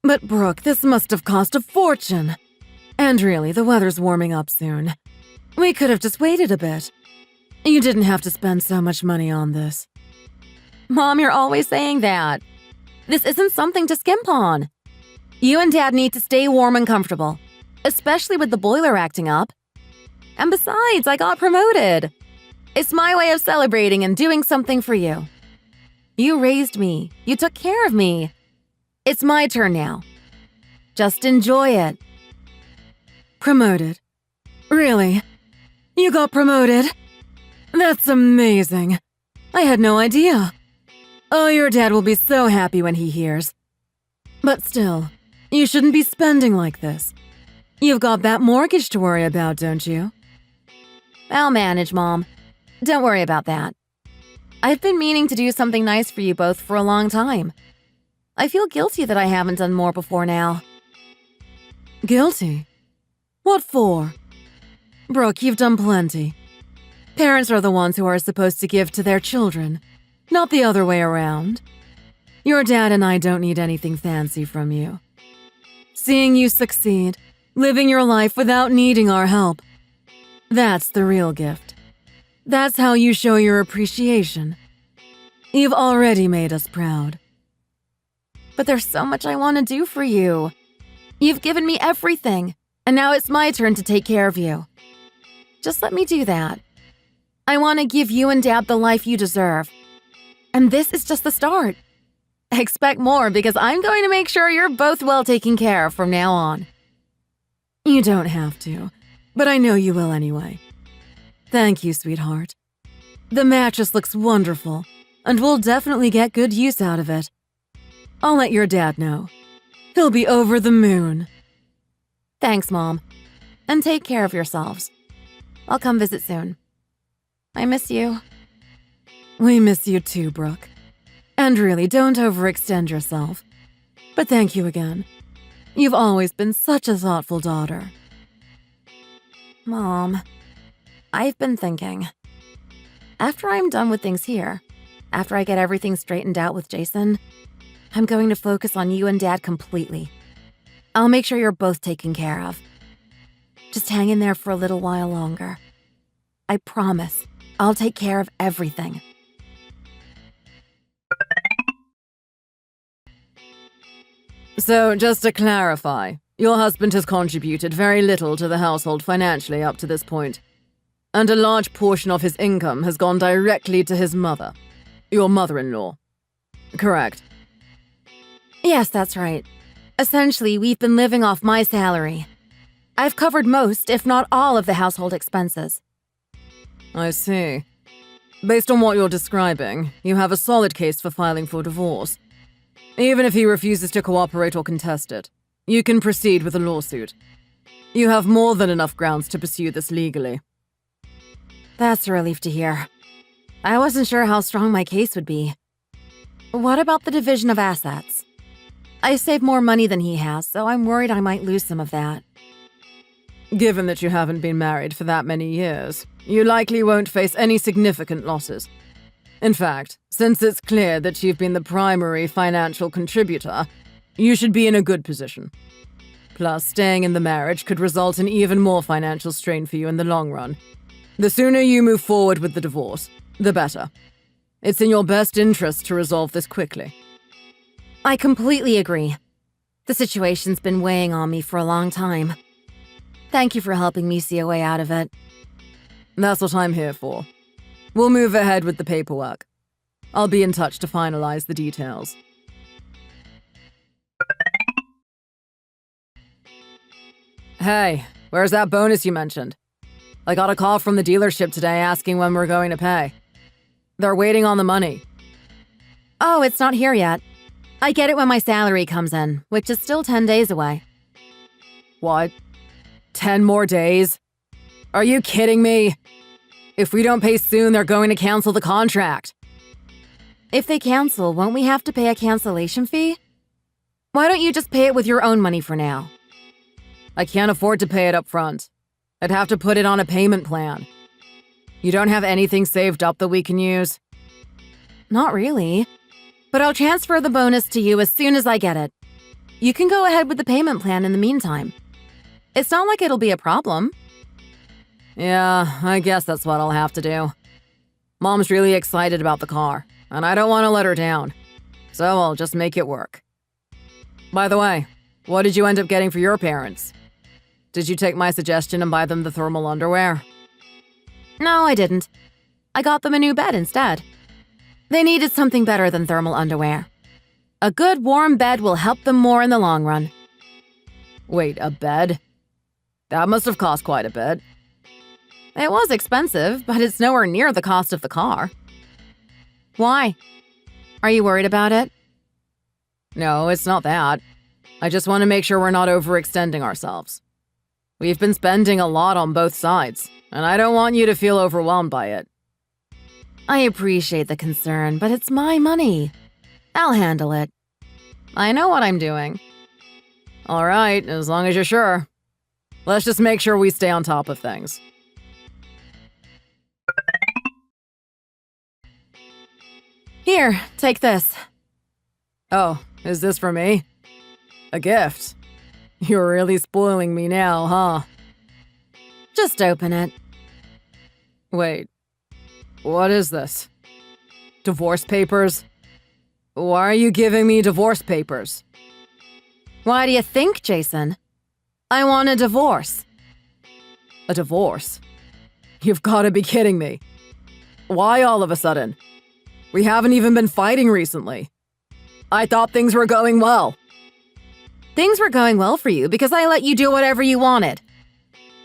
But Brooke, this must have cost a fortune. And really, the weather's warming up soon. We could have just waited a bit. You didn't have to spend so much money on this. Mom, you're always saying that. This isn't something to skimp on. You and Dad need to stay warm and comfortable, especially with the boiler acting up. And besides, I got promoted. It's my way of celebrating and doing something for you. You raised me. You took care of me. It's my turn now. Just enjoy it. Promoted? Really? You got promoted? That's amazing. I had no idea. Oh, your dad will be so happy when he hears. But still, you shouldn't be spending like this. You've got that mortgage to worry about, don't you? I'll manage, Mom. Don't worry about that. I've been meaning to do something nice for you both for a long time. I feel guilty that I haven't done more before now. Guilty? What for? Brooke, you've done plenty. Parents are the ones who are supposed to give to their children, not the other way around. Your dad and I don't need anything fancy from you. Seeing you succeed, living your life without needing our help, that's the real gift. That's how you show your appreciation. You've already made us proud. But there's so much I want to do for you. You've given me everything, and now it's my turn to take care of you. Just let me do that. I want to give you and Dad the life you deserve. And this is just the start. Expect more because I'm going to make sure you're both well taken care of from now on. You don't have to, but I know you will anyway. Thank you, sweetheart. The mattress looks wonderful, and we'll definitely get good use out of it. I'll let your dad know. He'll be over the moon. Thanks, Mom. And take care of yourselves. I'll come visit soon. I miss you. We miss you too, Brooke. And really, don't overextend yourself. But thank you again. You've always been such a thoughtful daughter. Mom, I've been thinking. After I'm done with things here, after I get everything straightened out with Jason, I'm going to focus on you and Dad completely. I'll make sure you're both taken care of. Just hang in there for a little while longer. I promise, I'll take care of everything. So, just to clarify, your husband has contributed very little to the household financially up to this point, and a large portion of his income has gone directly to his mother, your mother-in-law. Correct? Yes, that's right. Essentially, we've been living off my salary. I've covered most, if not all, of the household expenses. I see. Based on what you're describing, you have a solid case for filing for divorce. Even if he refuses to cooperate or contest it, you can proceed with a lawsuit. You have more than enough grounds to pursue this legally. That's a relief to hear. I wasn't sure how strong my case would be. What about the division of assets? I save more money than he has, so I'm worried I might lose some of that. Given that you haven't been married for that many years, you likely won't face any significant losses. In fact, since it's clear that you've been the primary financial contributor, you should be in a good position. Plus, staying in the marriage could result in even more financial strain for you in the long run. The sooner you move forward with the divorce, the better. It's in your best interest to resolve this quickly. I completely agree. The situation's been weighing on me for a long time. Thank you for helping me see a way out of it. That's what I'm here for. We'll move ahead with the paperwork. I'll be in touch to finalize the details. Hey, where's that bonus you mentioned? I got a call from the dealership today asking when we're going to pay. They're waiting on the money. Oh, it's not here yet. I get it when my salary comes in, which is still 10 days away. What? 10 more days? Are you kidding me? If we don't pay soon, they're going to cancel the contract. If they cancel, won't we have to pay a cancellation fee? Why don't you just pay it with your own money for now? I can't afford to pay it up front. I'd have to put it on a payment plan. You don't have anything saved up that we can use? Not really. But I'll transfer the bonus to you as soon as I get it. You can go ahead with the payment plan in the meantime. It's not like it'll be a problem. Yeah, I guess that's what I'll have to do. Mom's really excited about the car, and I don't want to let her down. So I'll just make it work. By the way, what did you end up getting for your parents? Did you take my suggestion and buy them the thermal underwear? No, I didn't. I got them a new bed instead. They needed something better than thermal underwear. A good warm bed will help them more in the long run. Wait, a bed? That must have cost quite a bit. It was expensive, but it's nowhere near the cost of the car. Why? Are you worried about it? No, it's not that. I just want to make sure we're not overextending ourselves. We've been spending a lot on both sides, and I don't want you to feel overwhelmed by it. I appreciate the concern, but it's my money. I'll handle it. I know what I'm doing. All right, as long as you're sure. Let's just make sure we stay on top of things. Here, take this. Oh, is this for me? A gift? You're really spoiling me now, huh? Just open it. Wait, what is this? Divorce papers? Why are you giving me divorce papers? Why do you think, Jason? I want a divorce. A divorce? You've got to be kidding me. Why all of a sudden? We haven't even been fighting recently. I thought things were going well. Things were going well for you because I let you do whatever you wanted.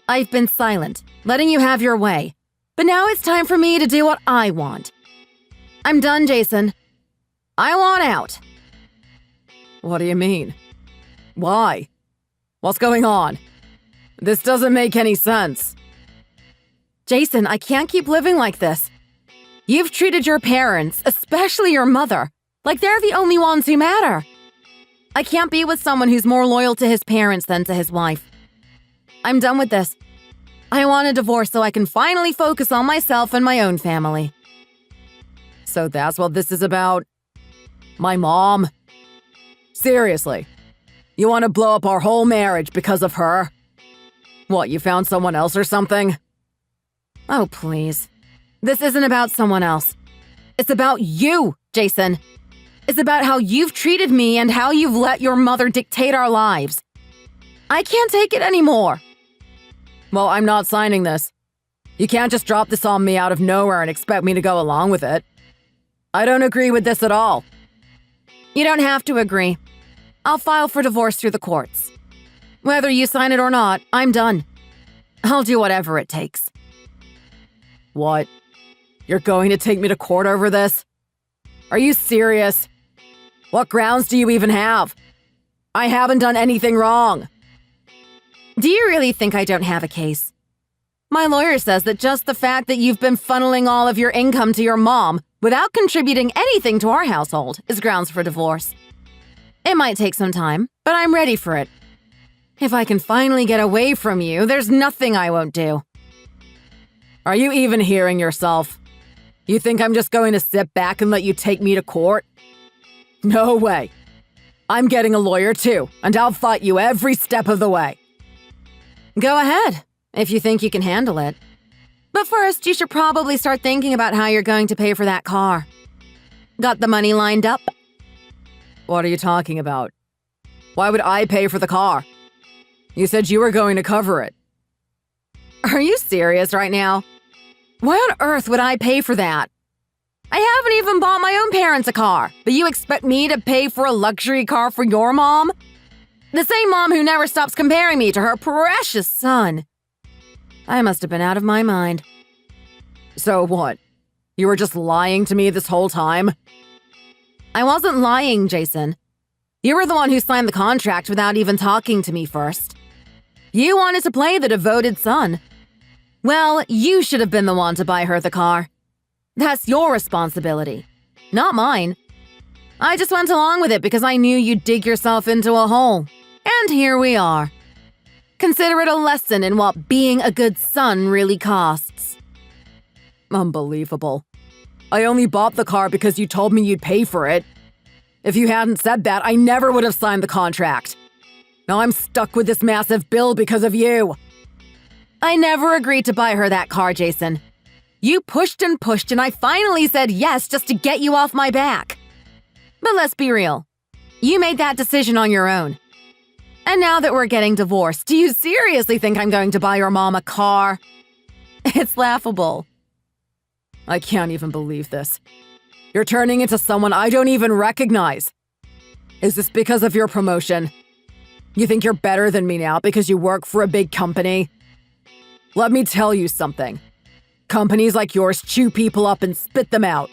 I've been silent, letting you have your way. But now it's time for me to do what I want. I'm done, Jason. I want out. What do you mean? Why? What's going on? This doesn't make any sense. Jason, I can't keep living like this. You've treated your parents, especially your mother, like they're the only ones who matter. I can't be with someone who's more loyal to his parents than to his wife. I'm done with this. I want a divorce so I can finally focus on myself and my own family. So that's what this is about? My mom? Seriously? You want to blow up our whole marriage because of her? What, you found someone else or something? Oh, please. This isn't about someone else. It's about you, Jason. It's about how you've treated me and how you've let your mother dictate our lives. I can't take it anymore. Well, I'm not signing this. You can't just drop this on me out of nowhere and expect me to go along with it. I don't agree with this at all. You don't have to agree. I'll file for divorce through the courts. Whether you sign it or not, I'm done. I'll do whatever it takes. What? You're going to take me to court over this? Are you serious? What grounds do you even have? I haven't done anything wrong. Do you really think I don't have a case? My lawyer says that just the fact that you've been funneling all of your income to your mom without contributing anything to our household is grounds for divorce. It might take some time, but I'm ready for it. If I can finally get away from you, there's nothing I won't do. Are you even hearing yourself? You think I'm just going to sit back and let you take me to court? No way. I'm getting a lawyer too, and I'll fight you every step of the way. Go ahead, if you think you can handle it. But first, you should probably start thinking about how you're going to pay for that car. Got the money lined up? What are you talking about? Why would I pay for the car? You said you were going to cover it. Are you serious right now? Why on earth would I pay for that? I haven't even bought my own parents a car, but you expect me to pay for a luxury car for your mom? The same mom who never stops comparing me to her precious son. I must have been out of my mind. So what? You were just lying to me this whole time? I wasn't lying, Jason. You were the one who signed the contract without even talking to me first. You wanted to play the devoted son. Well, you should have been the one to buy her the car. That's your responsibility, not mine. I just went along with it because I knew you'd dig yourself into a hole. And here we are. Consider it a lesson in what being a good son really costs. Unbelievable. I only bought the car because you told me you'd pay for it. If you hadn't said that, I never would have signed the contract. Now I'm stuck with this massive bill because of you. I never agreed to buy her that car, Jason. You pushed and pushed, and I finally said yes just to get you off my back. But let's be real. You made that decision on your own. And now that we're getting divorced, do you seriously think I'm going to buy your mom a car? It's laughable. I can't even believe this. You're turning into someone I don't even recognize. Is this because of your promotion? You think you're better than me now because you work for a big company? Let me tell you something. Companies like yours chew people up and spit them out.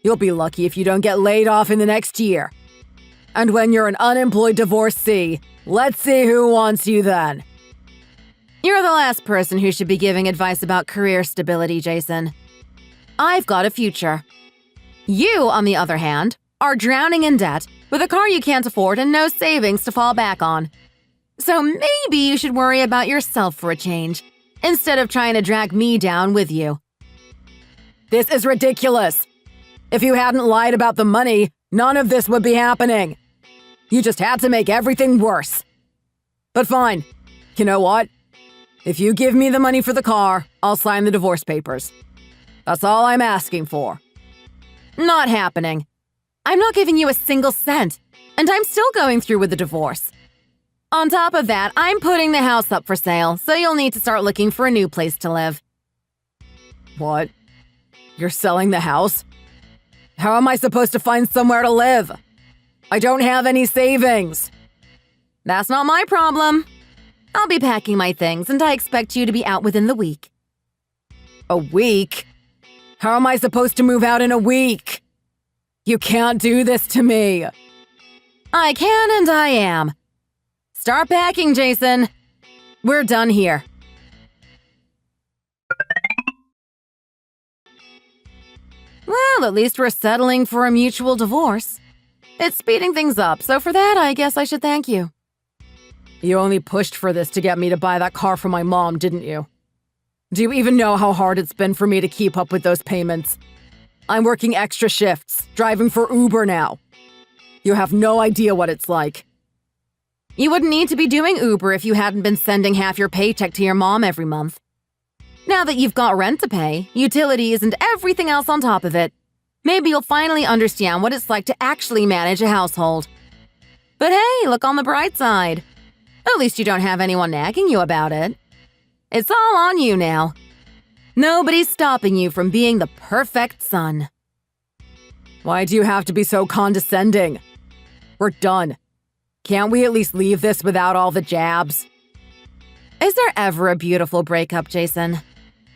You'll be lucky if you don't get laid off in the next year. And when you're an unemployed divorcee, let's see who wants you then. You're the last person who should be giving advice about career stability, Jason. I've got a future. You, on the other hand, are drowning in debt with a car you can't afford and no savings to fall back on. So maybe you should worry about yourself for a change, instead of trying to drag me down with you. This is ridiculous. If you hadn't lied about the money, none of this would be happening. You just had to make everything worse. But fine. You know what? If you give me the money for the car, I'll sign the divorce papers. That's all I'm asking for. Not happening. I'm not giving you a single cent, and I'm still going through with the divorce. On top of that, I'm putting the house up for sale, so you'll need to start looking for a new place to live. What? You're selling the house? How am I supposed to find somewhere to live? I don't have any savings. That's not my problem. I'll be packing my things, and I expect you to be out within the week. A week? How am I supposed to move out in a week? You can't do this to me. I can and I am. Start packing, Jason. We're done here. Well, at least we're settling for a mutual divorce. It's speeding things up, so for that, I guess I should thank you. You only pushed for this to get me to buy that car for my mom, didn't you? Do you even know how hard it's been for me to keep up with those payments? I'm working extra shifts, driving for Uber now. You have no idea what it's like. You wouldn't need to be doing Uber if you hadn't been sending half your paycheck to your mom every month. Now that you've got rent to pay, utilities, and everything else on top of it, maybe you'll finally understand what it's like to actually manage a household. But hey, look on the bright side. At least you don't have anyone nagging you about it. It's all on you now. Nobody's stopping you from being the perfect son. Why do you have to be so condescending? We're done. Can't we at least leave this without all the jabs? Is there ever a beautiful breakup, Jason?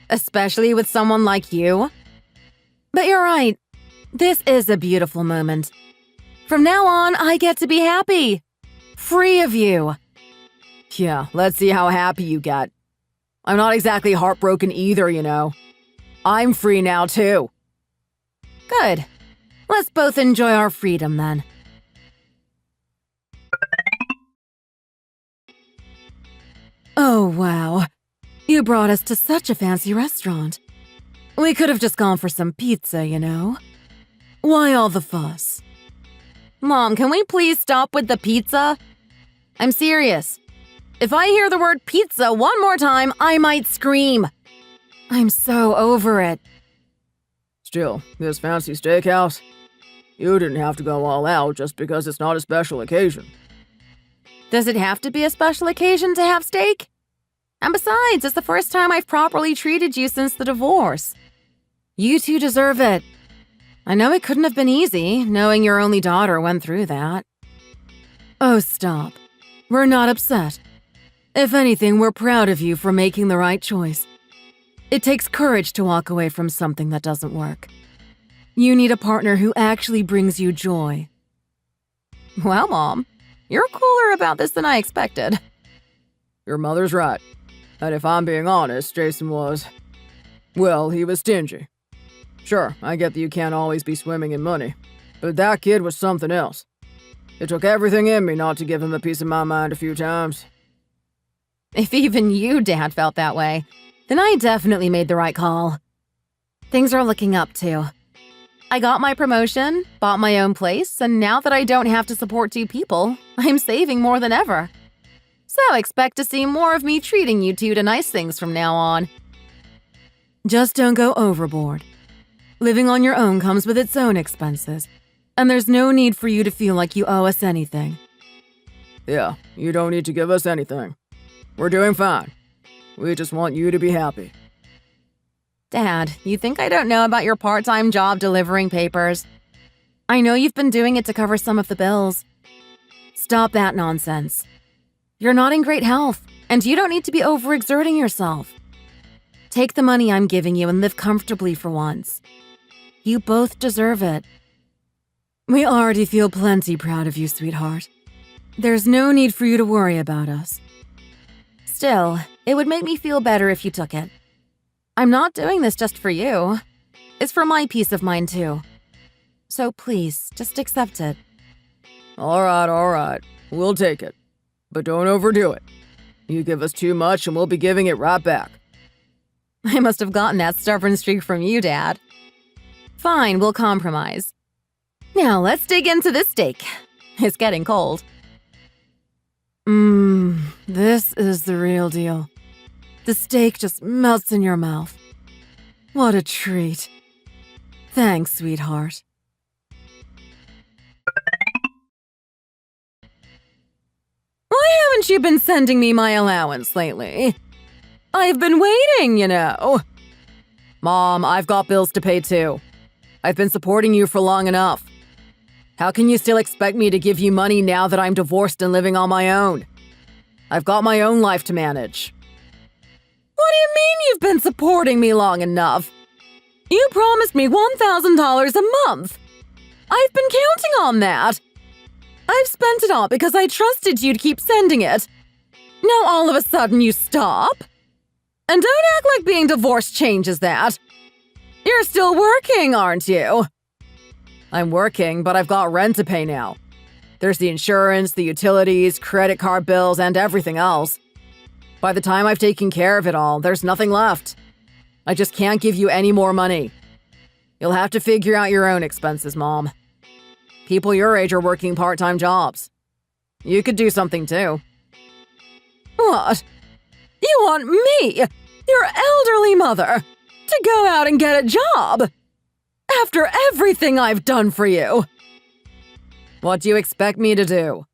Especially with someone like you? But you're right. This is a beautiful moment. From now on, I get to be happy. Free of you. Yeah, let's see how happy you get. I'm not exactly heartbroken either, you know. I'm free now, too. Good. Let's both enjoy our freedom, then. Oh, wow. You brought us to such a fancy restaurant. We could have just gone for some pizza, you know? Why all the fuss? Mom, can we please stop with the pizza? I'm serious. If I hear the word pizza one more time, I might scream. I'm so over it. Still, this fancy steakhouse? You didn't have to go all out just because it's not a special occasion. Does it have to be a special occasion to have steak? And besides, it's the first time I've properly treated you since the divorce. You two deserve it. I know it couldn't have been easy, knowing your only daughter went through that. Oh, stop. We're not upset. If anything, we're proud of you for making the right choice. It takes courage to walk away from something that doesn't work. You need a partner who actually brings you joy. Well, Mom, you're cooler about this than I expected. Your mother's right. And if I'm being honest, Jason was... well, he was stingy. Sure, I get that you can't always be swimming in money, but that kid was something else. It took everything in me not to give him a piece of my mind a few times. If even you, Dad, felt that way, then I definitely made the right call. Things are looking up, too. I got my promotion, bought my own place, and now that I don't have to support two people, I'm saving more than ever. So expect to see more of me treating you two to nice things from now on. Just don't go overboard. Living on your own comes with its own expenses, and there's no need for you to feel like you owe us anything. Yeah, you don't need to give us anything. We're doing fine. We just want you to be happy. Dad, you think I don't know about your part-time job delivering papers? I know you've been doing it to cover some of the bills. Stop that nonsense. You're not in great health, and you don't need to be overexerting yourself. Take the money I'm giving you and live comfortably for once. You both deserve it. We already feel plenty proud of you, sweetheart. There's no need for you to worry about us. Still, it would make me feel better if you took it. I'm not doing this just for you. It's for my peace of mind, too. So please, just accept it. All right. We'll take it. But don't overdo it. You give us too much and we'll be giving it right back. I must have gotten that stubborn streak from you, Dad. Fine, we'll compromise. Now let's dig into this steak. It's getting cold. This is the real deal. The steak just melts in your mouth. What a treat. Thanks, sweetheart. Why haven't you been sending me my allowance lately? I've been waiting, you know. Mom, I've got bills to pay too. I've been supporting you for long enough. How can you still expect me to give you money now that I'm divorced and living on my own? I've got my own life to manage. What do you mean you've been supporting me long enough? You promised me $1,000 a month. I've been counting on that. I've spent it all because I trusted you to keep sending it. Now all of a sudden you stop? And don't act like being divorced changes that. You're still working, aren't you? I'm working, but I've got rent to pay now. There's the insurance, the utilities, credit card bills, and everything else. By the time I've taken care of it all, there's nothing left. I just can't give you any more money. You'll have to figure out your own expenses, Mom. People your age are working part-time jobs. You could do something too. What? You want me, your elderly mother, to go out and get a job? After everything I've done for you? What do you expect me to do?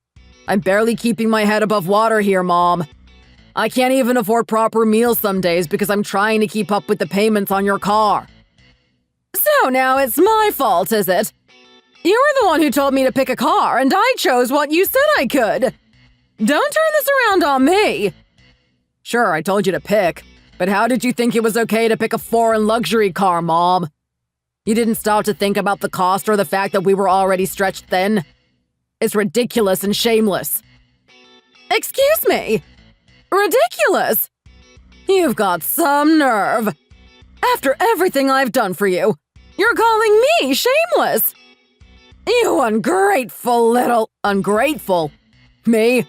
I'm barely keeping my head above water here, Mom. I can't even afford proper meals some days because I'm trying to keep up with the payments on your car. So now it's my fault, is it? You were the one who told me to pick a car, and I chose what you said I could. Don't turn this around on me. Sure, I told you to pick, but how did you think it was okay to pick a foreign luxury car, Mom? You didn't stop to think about the cost or the fact that we were already stretched thin? It's ridiculous and shameless. Excuse me? Ridiculous? You've got some nerve. After everything I've done for you, you're calling me shameless. You ungrateful little… Ungrateful? Me?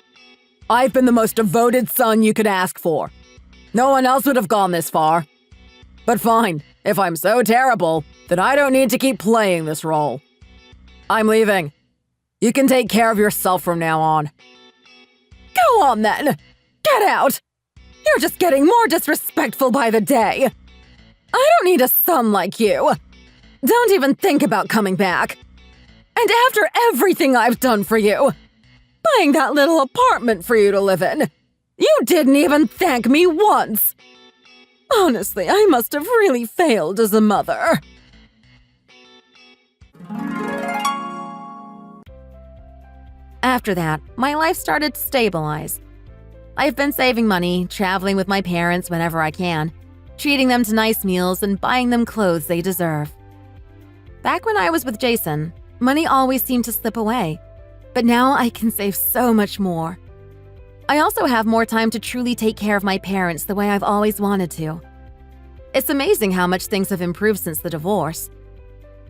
I've been the most devoted son you could ask for. No one else would have gone this far. But fine, if I'm so terrible, then I don't need to keep playing this role. I'm leaving. You can take care of yourself from now on. Go on then. Get out. You're just getting more disrespectful by the day. I don't need a son like you. Don't even think about coming back. And after everything I've done for you, buying that little apartment for you to live in, you didn't even thank me once. Honestly, I must have really failed as a mother. After that, my life started to stabilize. I've been saving money, traveling with my parents whenever I can, treating them to nice meals and buying them clothes they deserve. Back when I was with Jason, money always seemed to slip away, but now I can save so much more. I also have more time to truly take care of my parents the way I've always wanted to. It's amazing how much things have improved since the divorce.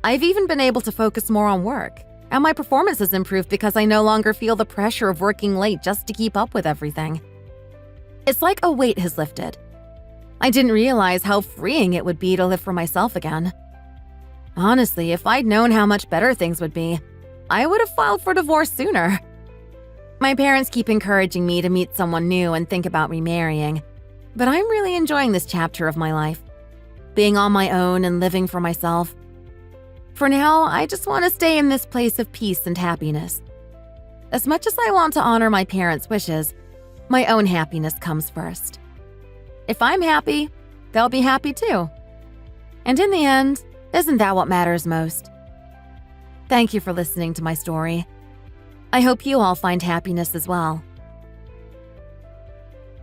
I've even been able to focus more on work, and my performance has improved because I no longer feel the pressure of working late just to keep up with everything. It's like a weight has lifted. I didn't realize how freeing it would be to live for myself again. Honestly, if I'd known how much better things would be, I would have filed for divorce sooner. My parents keep encouraging me to meet someone new and think about remarrying, but I'm really enjoying this chapter of my life, being on my own and living for myself. For now, I just want to stay in this place of peace and happiness. As much as I want to honor my parents' wishes, my own happiness comes first. If I'm happy, they'll be happy too. And in the end, isn't that what matters most? Thank you for listening to my story. I hope you all find happiness as well.